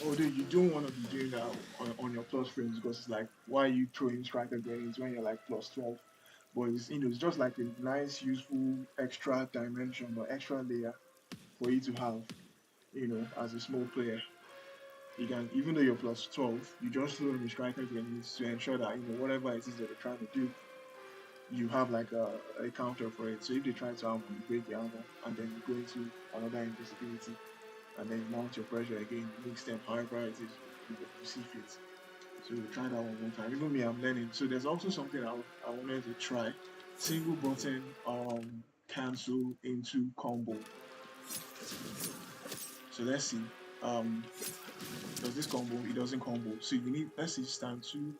Oh, dude, you don't want to be doing that on your plus frames because it's like, why are you throwing striker grenades when you're like plus 12? But it's just like a nice, useful extra dimension or extra layer for you to have, as a small player. You can, even though you're plus 12, you just throw in the striker grenades to ensure that, whatever it is that they're trying to do, you have like a counter for it. So if they try to armor, you break the armor, and then you go into another invisibility, and then you mount your pressure again, mix them however it is you see fit. So we'll try that one more time. Even me, I'm learning. So there's also something I wanted to try. Single button cancel into combo. So let's see. Does this combo? It doesn't combo. So you need, let's see, stand 2.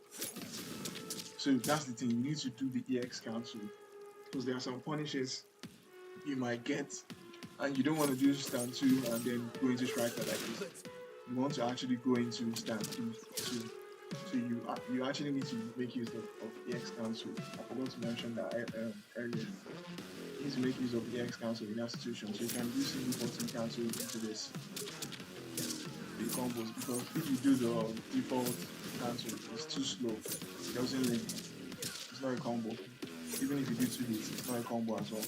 So that's the thing. You need to do the EX cancel because there are some punishes you might get, and you don't want to do stand 2 and then go into striker like this. You want to actually go into stand 2. So you actually need to make use of EX cancel. I forgot to mention that earlier. You need to make use of EX cancel in that situation. So you can do single button cancel into this the combos, because if you do the default cancel, it's too slow. It doesn't link. It's not a combo. Even if you do 2 hits, it's not a combo as well.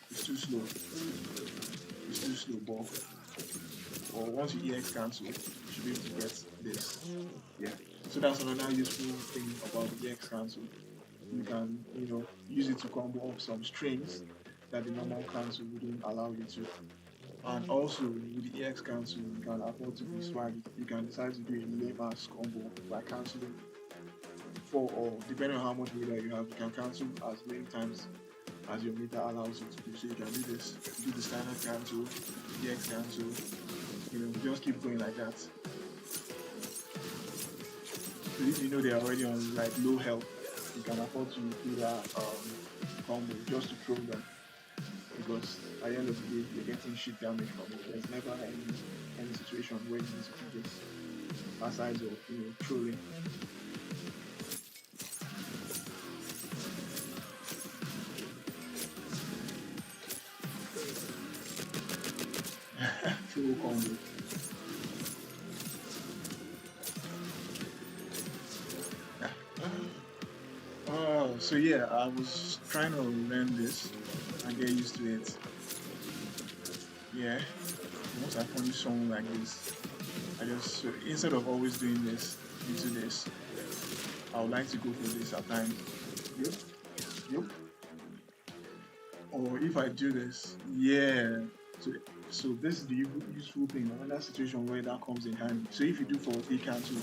It's too slow. It's too slow, but or once you EX cancel, you should be able to get this. Yeah. So that's another useful thing about the EX cancel. You can, use it to combo up some strings that the normal cancel wouldn't allow you to. And also with the EX cancel, you can afford to be swaggy. You can decide to do a lame ass combo by canceling 4, or depending on how much meter you have, you can cancel as many times as your meter allows you to do. So you can do this, do the standard cancel, EX cancel, just keep going like that. So if you know they're already on like low health, you can afford to do that combo just to throw them, because at the end of the day you're getting shit damage from it. There's never any situation where you need to do this aside of trolling. Troll combo. So yeah, I was trying to learn this and get used to it. Yeah, once I punish someone like this, I just, instead of always doing this, into this, I would like to go for this at times. Yep. Or if I do this, yeah. So this is the useful thing. Another situation where that comes in handy. So if you do for a cancel,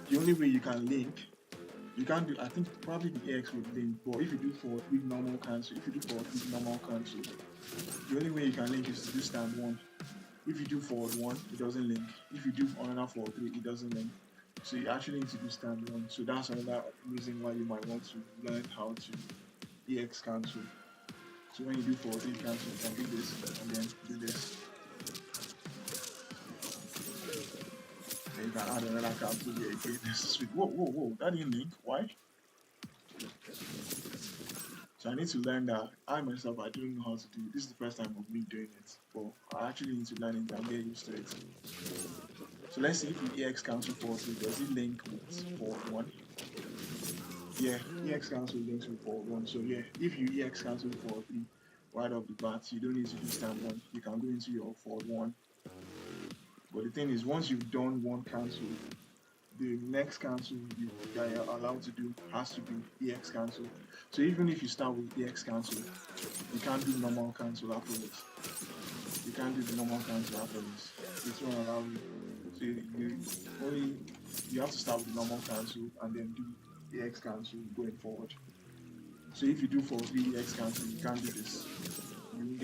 the only way you can link, you can't do, I think probably the EX would link, but if you do for a big normal cancel, the only way you can link is to do stand 1. If you do forward 1, it doesn't link. If you do another forward 3, it doesn't link. So you actually need to do stand 1. So that's another reason why you might want to learn how to EX cancel. So when you do forward 3 cancel, you can do this and then do this. Then you can add another cancel here again. This is sweet. Whoa, that didn't link. Why? So I need to learn that. I myself, I don't know how to do it. This is the first time of me doing it, but I actually need to learn it and get used to it. So let's see if you EX cancel forward 3, does it link with forward 1? Yeah, EX cancel links with forward 1. So yeah, if you EX cancel forward 3 right off the bat, you don't need to do stand 1. You can go into your forward 1. But the thing is, once you've done one cancel, the next cancel that you're allowed to do has to be EX cancel. So even if you start with EX cancel, you can't do normal cancel afterwards. You can't do the normal cancel afterwards. It won't allow you. So you have to start with the normal cancel and then do EX cancel going forward. So if you do for 3 EX cancel, you can't do this. You won't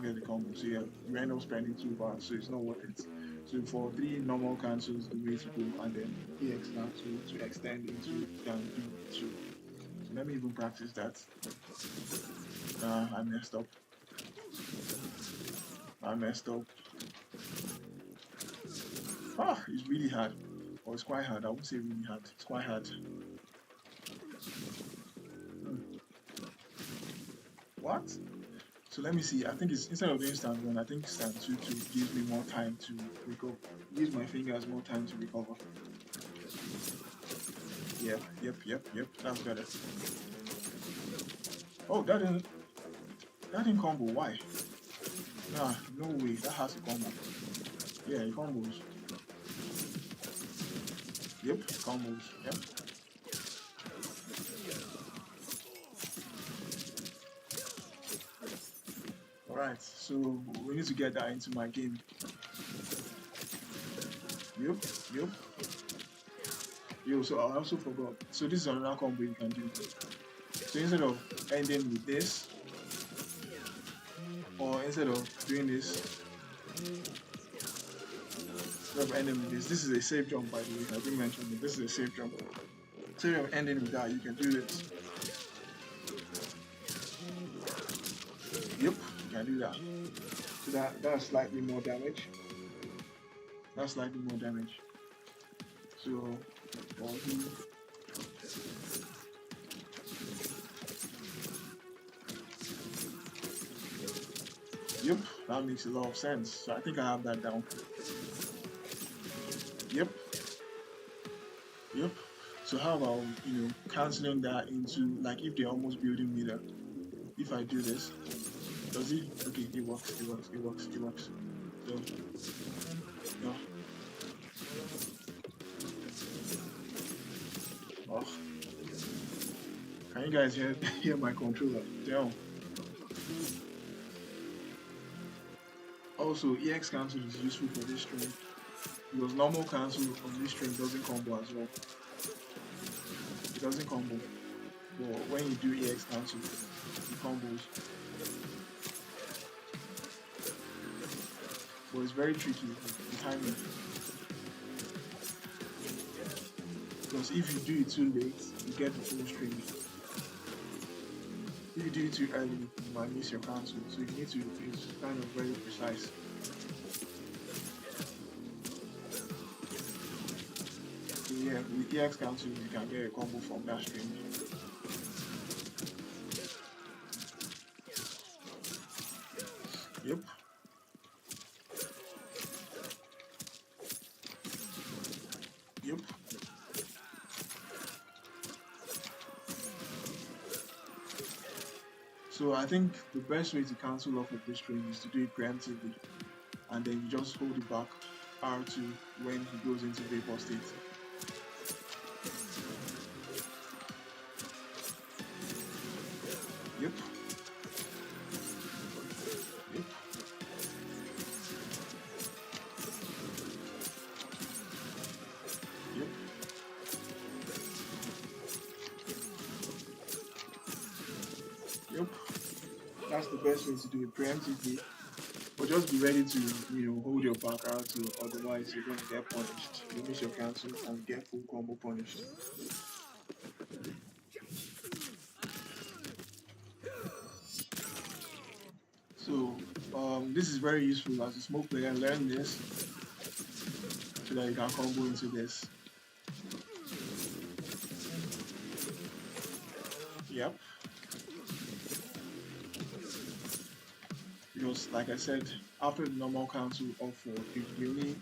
get the combo. So you end up spending 2 bars, so it's not worth it. So for 3 normal cancels, the way to go, and then EX cancel to extend into down do 2. So let me even practice that. I messed up. It's really hard. Or it's quite hard. I won't say really hard. It's quite hard. What? So let me see. I think it's, instead of doing stand 1, I think stand 2 gives me more time to recover. Gives my fingers more time to recover. Yep. That's better. Oh, that didn't combo. Why? Nah, no way. That has a combo. Yeah, it combos. Yep, it combos. Yep. Alright, so we need to get that into my game. Yep. Yo, so I also forgot. So this is another combo you can do. So instead of ending with this, or instead of doing this, instead of ending with this is a safe jump, by the way. I didn't mention it. This is a safe jump. instead of ending with that, you can do this. Yep, you can do that. So that's slightly more damage. That's slightly more damage. So yep, that makes a lot of sense. So I think I have that down. Yep. Yep. So how about, canceling that into, like, if they're almost building meter, if I do this, does it? Okay, it works. So, yeah. Oh, can you guys hear my controller? Damn. Also, EX cancel is useful for this stream because normal cancel on this stream doesn't combo as well. It doesn't combo. But when you do EX cancel, it combos. But it's very tricky, the timing. Because if you do it too late, you get the full stream. If you do it too early, you might miss your cancel. So you need to, it's kind of very precise. So yeah, with EX cancel, you can get a combo from that stream. Yep. Yep. So I think the best way to cancel off of this stream is to do it preemptively, and then you just hold it back R2 when he goes into vapor state. Yep. Yep. Yep. Yep. That's the best way to do it preemptively. But just be ready to, hold your back R2, otherwise you're going to get punished. You miss your cancel and get full combo punished. So this is very useful as a smoke player. Learn this so that you can combo into this. Yep. Because like I said, after the normal cancel of 4, the only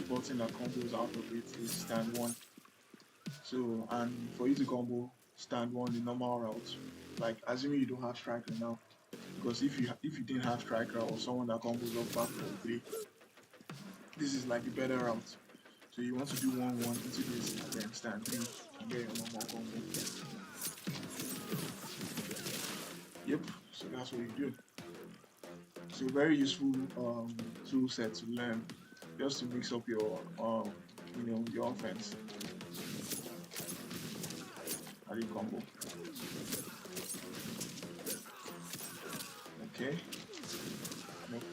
button that combos out of it is stand 1. So, and for you to combo stand 1 the normal route, like assuming you don't have striker now, because if you didn't have striker or someone that combos up back for 3, this is like the better route. So you want to do 1-1 into this and then stand 3 and get your normal combo. Yep, so that's what you do. So very useful tool set to learn, just to mix up your your offense. How do you combo? Okay. Nope.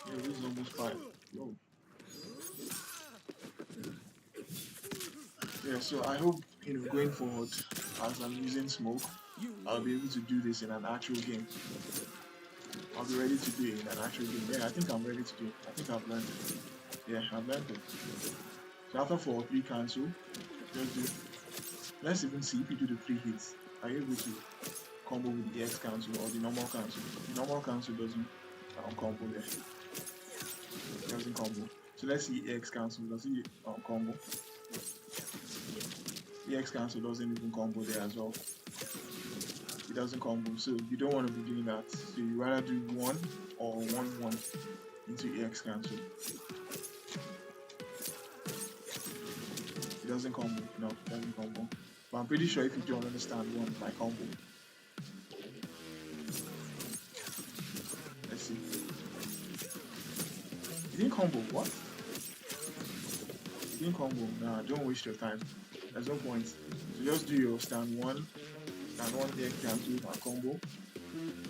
Yeah, this is almost 5. Whoa. Yeah, so I hope, going forward, as I'm using smoke, I'll be able to do this in an actual game. I'll be ready to do it in an actual game. Yeah, I think I'm ready to do it. I think I've learned it. Yeah, I've learned it. So after 4 or 3 cancel, just do. Let's even see if you do the 3 hits. Are you able to combo with the EX cancel or the normal cancel? The normal cancel doesn't combo there. It doesn't combo. So let's see EX cancel. Does it combo? EX cancel doesn't even combo there as well. It doesn't combo, so you don't want to be doing that. So you rather do 1 or 1-1 into EX cancel. It doesn't combo. No, it doesn't combo. But I'm pretty sure if you don't understand 1 by combo. Let's see. It didn't combo. What? It didn't combo. Nah, don't waste your time. There's no point. So just do your stand 1, stand 1 X cancel and combo,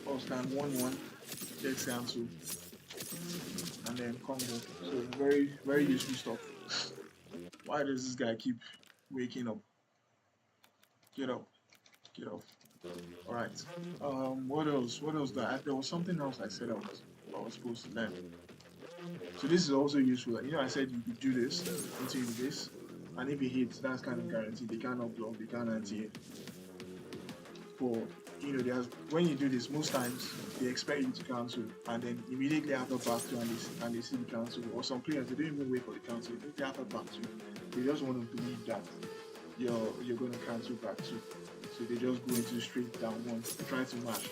or stand 1 X cancel and then combo. So very, very useful stuff. Why does this guy keep waking up? Get up, get up. Alright. What else? What else? There was something else I said I was supposed to learn. So this is also useful. You know, I said you could do this until you do this, and if it hits, that's kind of guaranteed. They cannot block, they can't anti-hit. For there's when you do this, most times they expect you to cancel, and then immediately after back two, and they see the cancel. Or some players, they don't even wait for the cancel. Immediately after back two, they just want to believe that you're going to cancel back two. So they just go into straight down one, try to mash.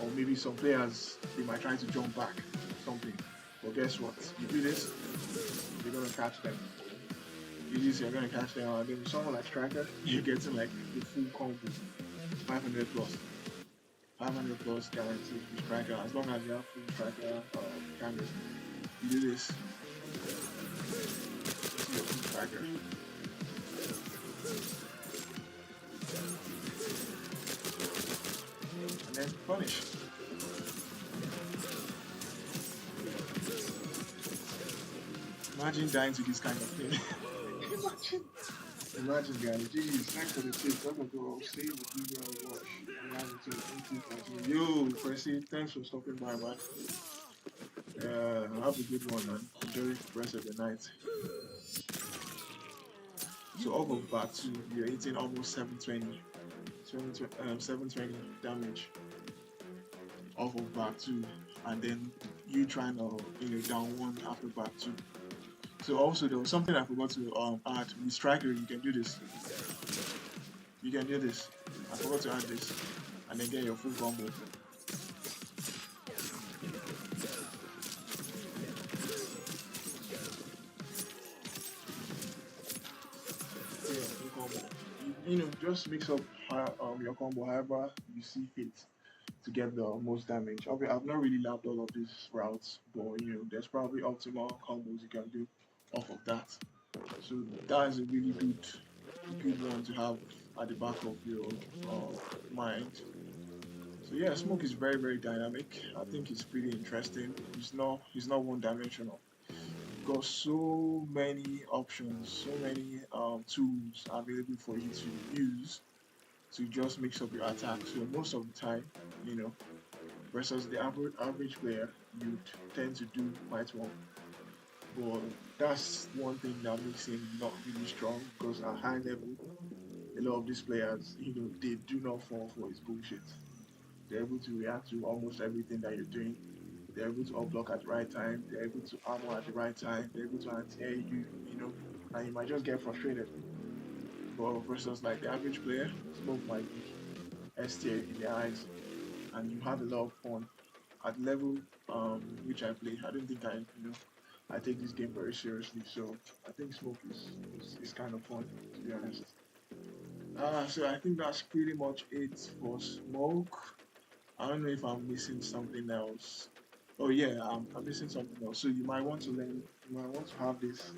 Or maybe some players, they might try to jump back, something. But guess what? You do this, you're going to catch them. You do this, you're going to catch them. And then someone like Striker, you're getting like the full combo. 500 plus. 500 plus guaranteed with Striker. As long as you have full Striker cameras. You do this. This is your full Striker. And then punish. Imagine dying to this kind of thing. Imagine guys, geez, thanks for the tips. I'm gonna go save the video and watch. Yo, Percy, thanks for stopping by, man. Have a good one, man. Enjoy the rest of the night. So off of back two, you're hitting almost 720 damage off of back two, and then you trying to down one after back two. So also there was something I forgot to add. With Striker, you can do this. You can do this. I forgot to add this, and then get your full combo. Yeah, full combo. Just mix up your combo however you see fit to get the most damage. I've not really lapped all of these routes, but there's probably optimal combos you can do off of that. So that is a really good one to have at the back of your mind. So yeah, Smoke is very, very dynamic. I think it's pretty interesting. He's not one dimensional. Got so many options, so many tools available for you to use to just mix up your attack. So most of the time, versus the average player, you'd tend to do quite well. But that's one thing that makes him not really strong, because at high level, a lot of these players, they do not fall for his bullshit. They're able to react to almost everything that you're doing. They're able to up-block at the right time. They're able to armor at the right time. They're able to anti-air you, and you might just get frustrated. But versus like the average player, Smoke might be S tier in their eyes, and you have a lot of fun. At level which I play, I don't think I take this game very seriously, so I think Smoke is kind of fun, to be honest. So I think that's pretty much it for Smoke. I don't know if I'm missing something else. Oh yeah, I'm missing something else. So you might want to have this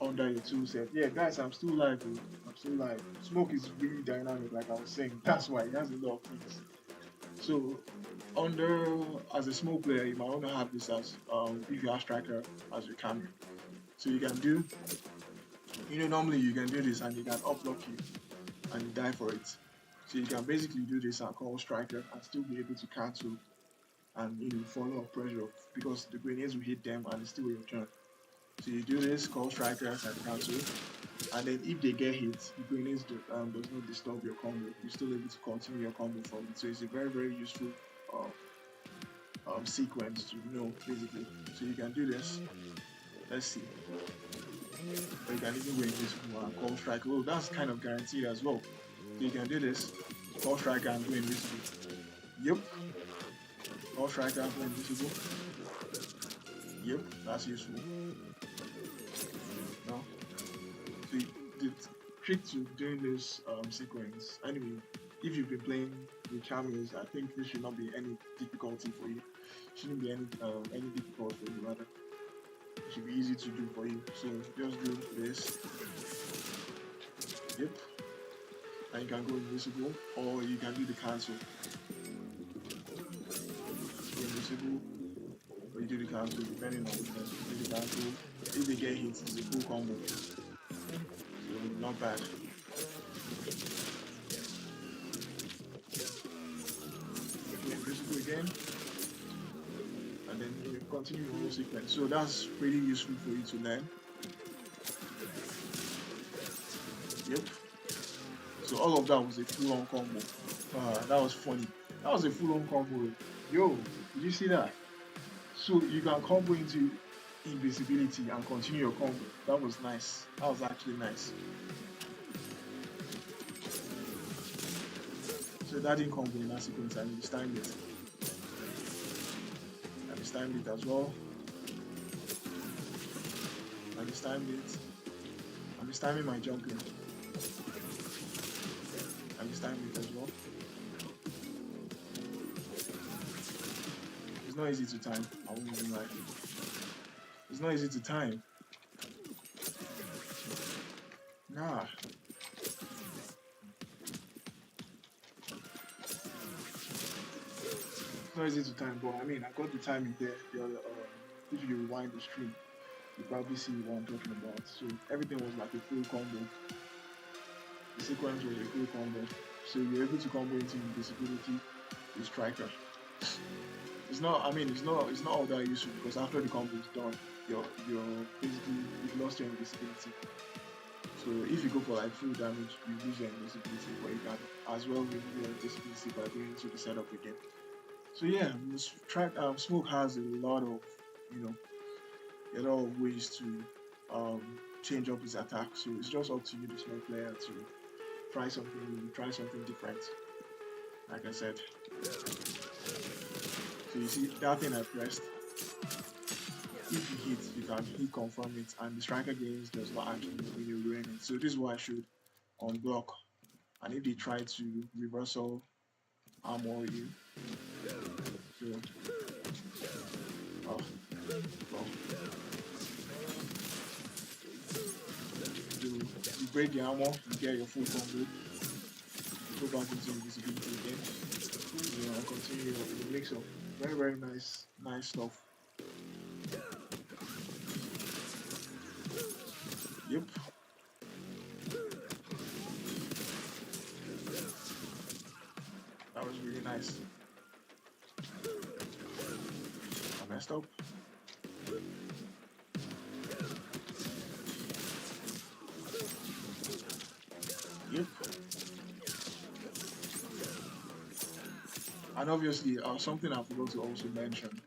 under your tool set. Yeah, guys, I'm still live. I'm still live. Smoke is really dynamic, like I was saying. That's why he has a lot of things. So as a Smoke player, you might want to have this as if you have Striker as your camera. So you can do, normally you can do this and you can up-block you and you die for it. So you can basically do this and call Striker and still be able to cancel and follow up pressure, because the grenades will hit them and it's still your turn. So you do this, call Striker and cancel, and then if they get hit, the grenades does not disturb your combo. You're still able to continue your combo from it. So it's a very, very useful sequence to know, basically. So you can do this. Let's see. Or you can even go invisible and call Striker. Oh, that's kind of guaranteed as well. So you can do this, call Striker and go invisible. Yep. Call Striker and go invisible. Yep, that's useful. No. So the trick to doing this sequence, anyway, if you've been playing with cameos, I think this should not be any difficulty for you. Shouldn't be any difficult for you, rather. It should be easy to do for you. So just do this. Yep. and you can go invisible, or you can do the cancel. Go invisible, or you do the cancel, depending on weakness. You do the cancel. If they get hit, it's a full combo. So not bad. Go invisible again, and then you continue the whole sequence. So that's pretty useful for you to learn. Yep. So all of that was a full-on combo. That was funny. That was a full-on combo. Yo, did you see that? So you can combo into invisibility and continue your combo. That was nice. That was actually nice. So that didn't combo in that sequence. I mistimed it. I mistimed it as well. I mistimed it. I'm mistiming my jumping. I mistimed it as well. It's not easy to time. I won't even lie. It's not easy to time. Nah. It's not easy to time, but I mean, I got the timing there. If you rewind the stream, you probably see what I'm talking about. So everything was like a full combo. The sequence was a full combo. So you're able to combo into invisibility with striker. It's not. I mean, it's not all that useful because after the combo is done, you're basically you've lost your invisibility. So if you go for like full damage, you lose your invisibility, but you can as well remove your invisibility by going into the setup again. So yeah, Smoke has a lot of ways to change up his attack. So it's just up to you, the small player, to try something new, try something different. Like I said. So you see that thing I pressed. If you hit, you can hit confirm it, and the striker gains does not actually ruin it. So this is what I should unblock. And if they try to reversal armor you, so you break the armor, you get your full combo, you go back into invisibility again, and continue with a mix of very nice stuff. Yep. That was really nice. I messed up. Yep. And obviously, something I forgot to also mention.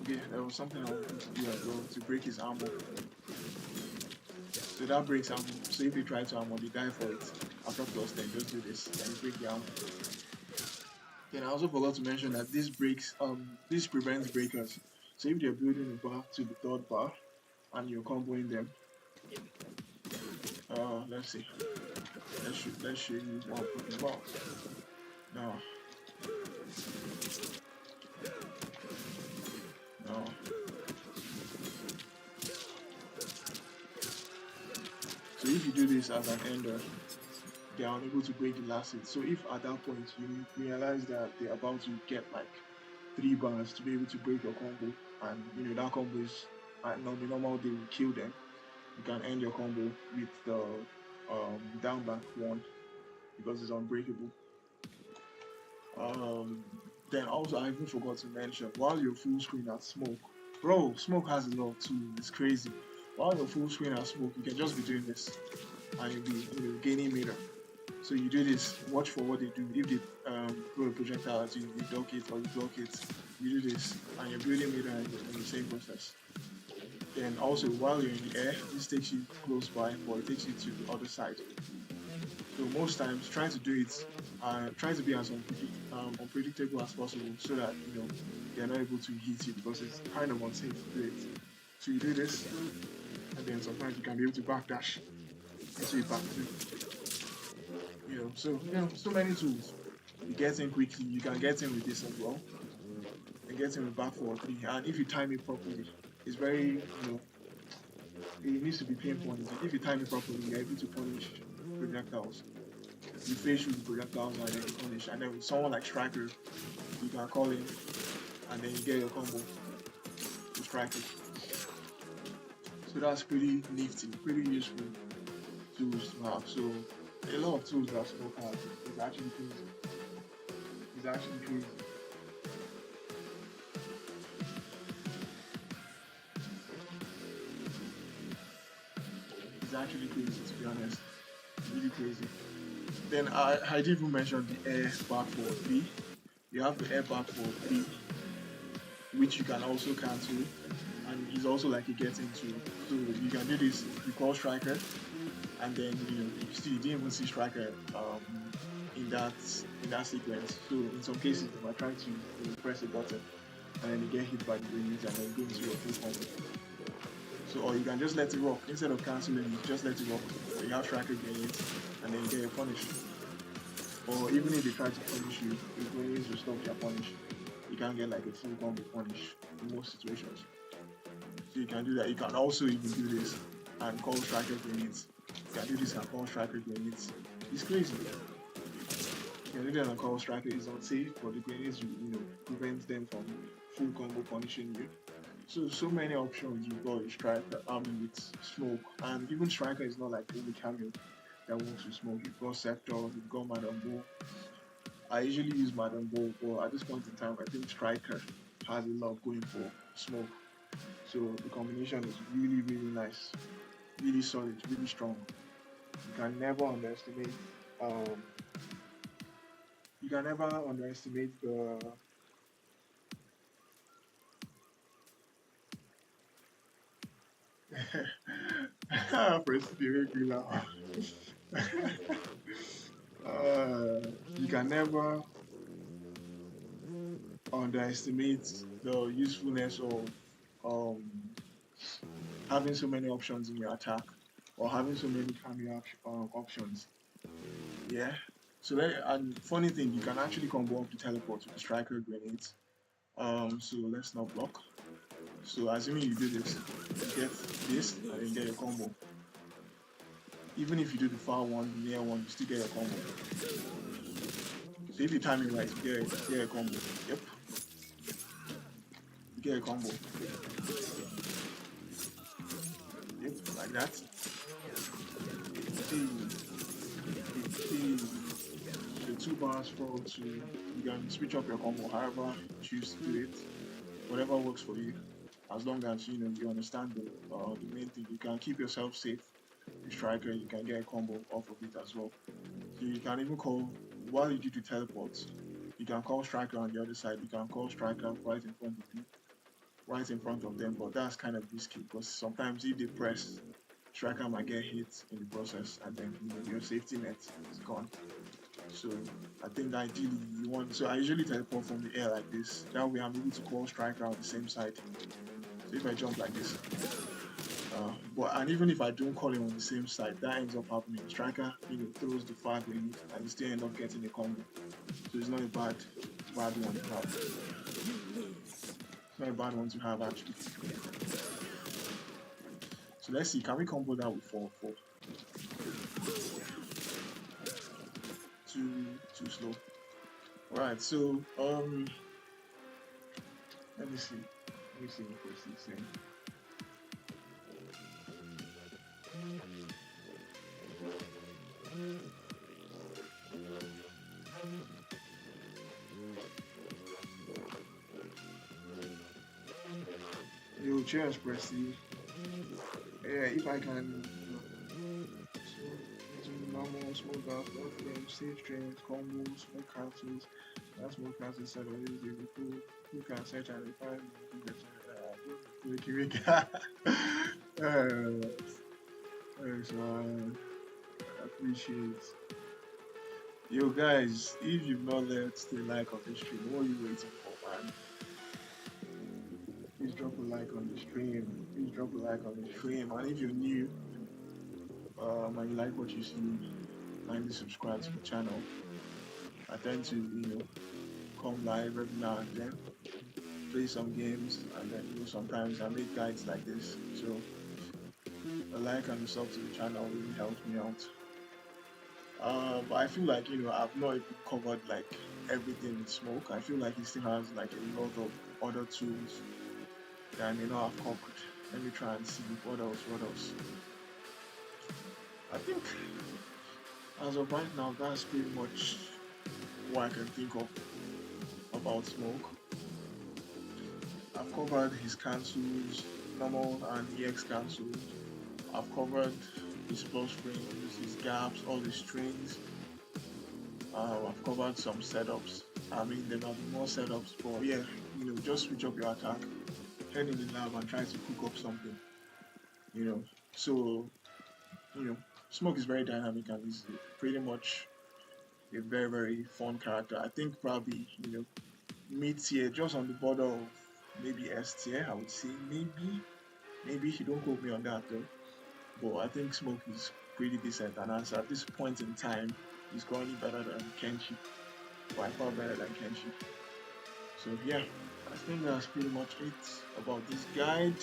Okay, there was something I wanted to do as well to break his armor. So that breaks armor. So if you try to armor, they die for it. After plus 10, just do this and you break the armor. Then I also forgot to mention that this prevents breakers. So if they're building a bar to the third bar and you're comboing them, let's see. Let's show you what I'm talking about. No. So if you do this as an ender, they are unable to break the last hit. So if at that point you realize that they're about to get like 3 bars to be able to break your combo, and that combo is on the normal day will kill them, you can end your combo with the down back 1 because it's unbreakable. Then also I even forgot to mention, while you're full screen at Smoke, bro, Smoke has a lot too. It's crazy. While you're full screen at Smoke, you can just be doing this and you'll be gaining meter. So you do this, watch for what they do. If they throw a projectile at you, you duck it or you block it, you do this, and you're building meter in the same process. Then also, while you're in the air, this takes you close by, or it takes you to the other side. So most times, try to do it, try to be as unpredictable as possible, so that they're not able to hit you because it's kind of unsafe to do it. So you do this, and then sometimes you can be able to backdash into it back through. So many tools. You get in quickly, you can get in with this as well. And get in with back 4-3. And if you time it properly, it's very, it needs to be pinpointed. If you time it properly, you're able to punish projectiles. You face with projectiles and then you punish. And then with someone like Striker, you can call in and then you get your combo to strike it. So that's pretty nifty, pretty useful tools to have. So a lot of tools that Smoke has is actually crazy. It's actually crazy. It's actually crazy, to be honest. Really crazy. Then I didn't even mention the air back for 3. You have the air back for 3, which you can also cancel. And it's also like it gets into. So you can do this, you call Striker, and then you didn't even see Striker in that sequence. So in some cases, if I try to press a button and then you get hit by the grenades and then go into your full combo. So or you can just let it rock instead of canceling. You just let it rock. Or you have Striker grenades and then you get your punish. Or even if they try to punish you, the grenades will stop your punish. You can't get like a full combo punish in most situations. So you can do that. You can also even do this and call Striker grenades. You can do this and call Striker grenades. It's crazy. You can do that and call Striker is unsafe, but the grenades prevent them from full combo punishing you. So many options you've got with Striker, with Smoke, and even Striker is not like the only cameo that works with Smoke. You've got Sector, you've got Madame Bo. I usually use Madame Bo, but at this point in time, I think Striker has a lot going for Smoke. So the combination is really, really nice, really solid, really strong. You can never underestimate. You can never underestimate the. Press the regular. You can never underestimate the usefulness of having so many options in your attack or having so many cameo options. Yeah. So and funny thing, you can actually combo up the teleport with the Striker grenades. So let's not block. So assuming you do this, you get this and then you get your combo. Even if you do the far one, the near one, you still get a combo. So if you time it right, you get a combo. Yep. You get a combo. Yep, like that. The 2 bars fall to, you can switch up your combo however you choose to do it. Whatever works for you. As long as you understand the main thing, you can keep yourself safe. The Striker, you can get a combo off of it as well. So you can even call, while you do the teleports, you can call Striker on the other side. You can call Striker right in front of you, right in front of them. But that's kind of risky because sometimes if they press, Striker might get hit in the process, and then your safety net is gone. So I think that ideally you want. So I usually teleport from the air like this. That way I'm able to call Striker on the same side. So if I jump like this, and even if I don't call him on the same side, that ends up happening. Striker, throws the far grenade and you still end up getting a combo. So it's not a bad one to have. It's not a bad one to have actually. So let's see, can we combo that with 4-4? Too slow. Alright, so let me see what he's saying. Yo, cheers, Presti. Yeah, if I can normal, smoke out, safe trains, combos, smoke castles, that's smoke castles said already, who can search and refine thanks, man. I appreciate. Yo guys, if you've not left a like on the stream, what are you waiting for, man? Please drop a like on the stream. Please drop a like on the stream. And if you're new, and you like what you see, kindly subscribe to the channel. I tend to, come live every now and then, play some games, and then sometimes I make guides like this. So a like and a sub to the channel really helps me out. But I feel like I've not even covered like everything in smoke. I feel like he still has like a lot of other tools that I may not have covered. Let me try and see what else. What else? I think as of right now, that's pretty much what I can think of about smoke. I've covered his cancels, normal and EX cancels. I've covered his plus frames, his gaps, all his strings. I've covered some setups. I mean, there might be more setups, but yeah, just switch up your attack, head in the lab and try to cook up something, you know. So, you know, Smoke is very dynamic and is pretty much a very, very fun character. I think probably, mid tier, just on the border of maybe S tier, I would say maybe. You don't quote me on that though. But I think Smoke is pretty decent, and as at this point in time, he's currently better than Kenshi, by far better than Kenshi. So yeah, I think that's pretty much it about this guide.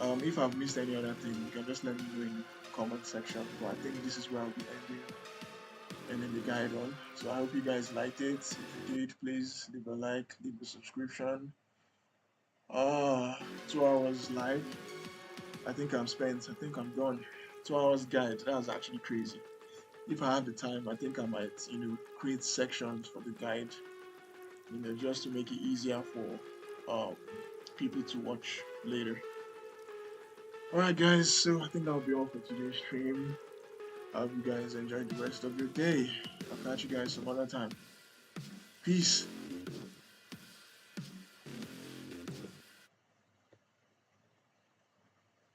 If I've missed any other thing, you can just let me know in the comment section. But I think this is where I'll be ending the guide on. So I hope you guys liked it. If you did, please leave a like, leave a subscription. 2 hours live. I think I'm done. 2 hours guide. That's actually crazy. If I have the time, I think I might, create sections for the guide, just to make it easier for people to watch later. Alright guys, so I think that'll be all for today's stream. I hope you guys enjoy the rest of your day. I'll catch you guys some other time. Peace.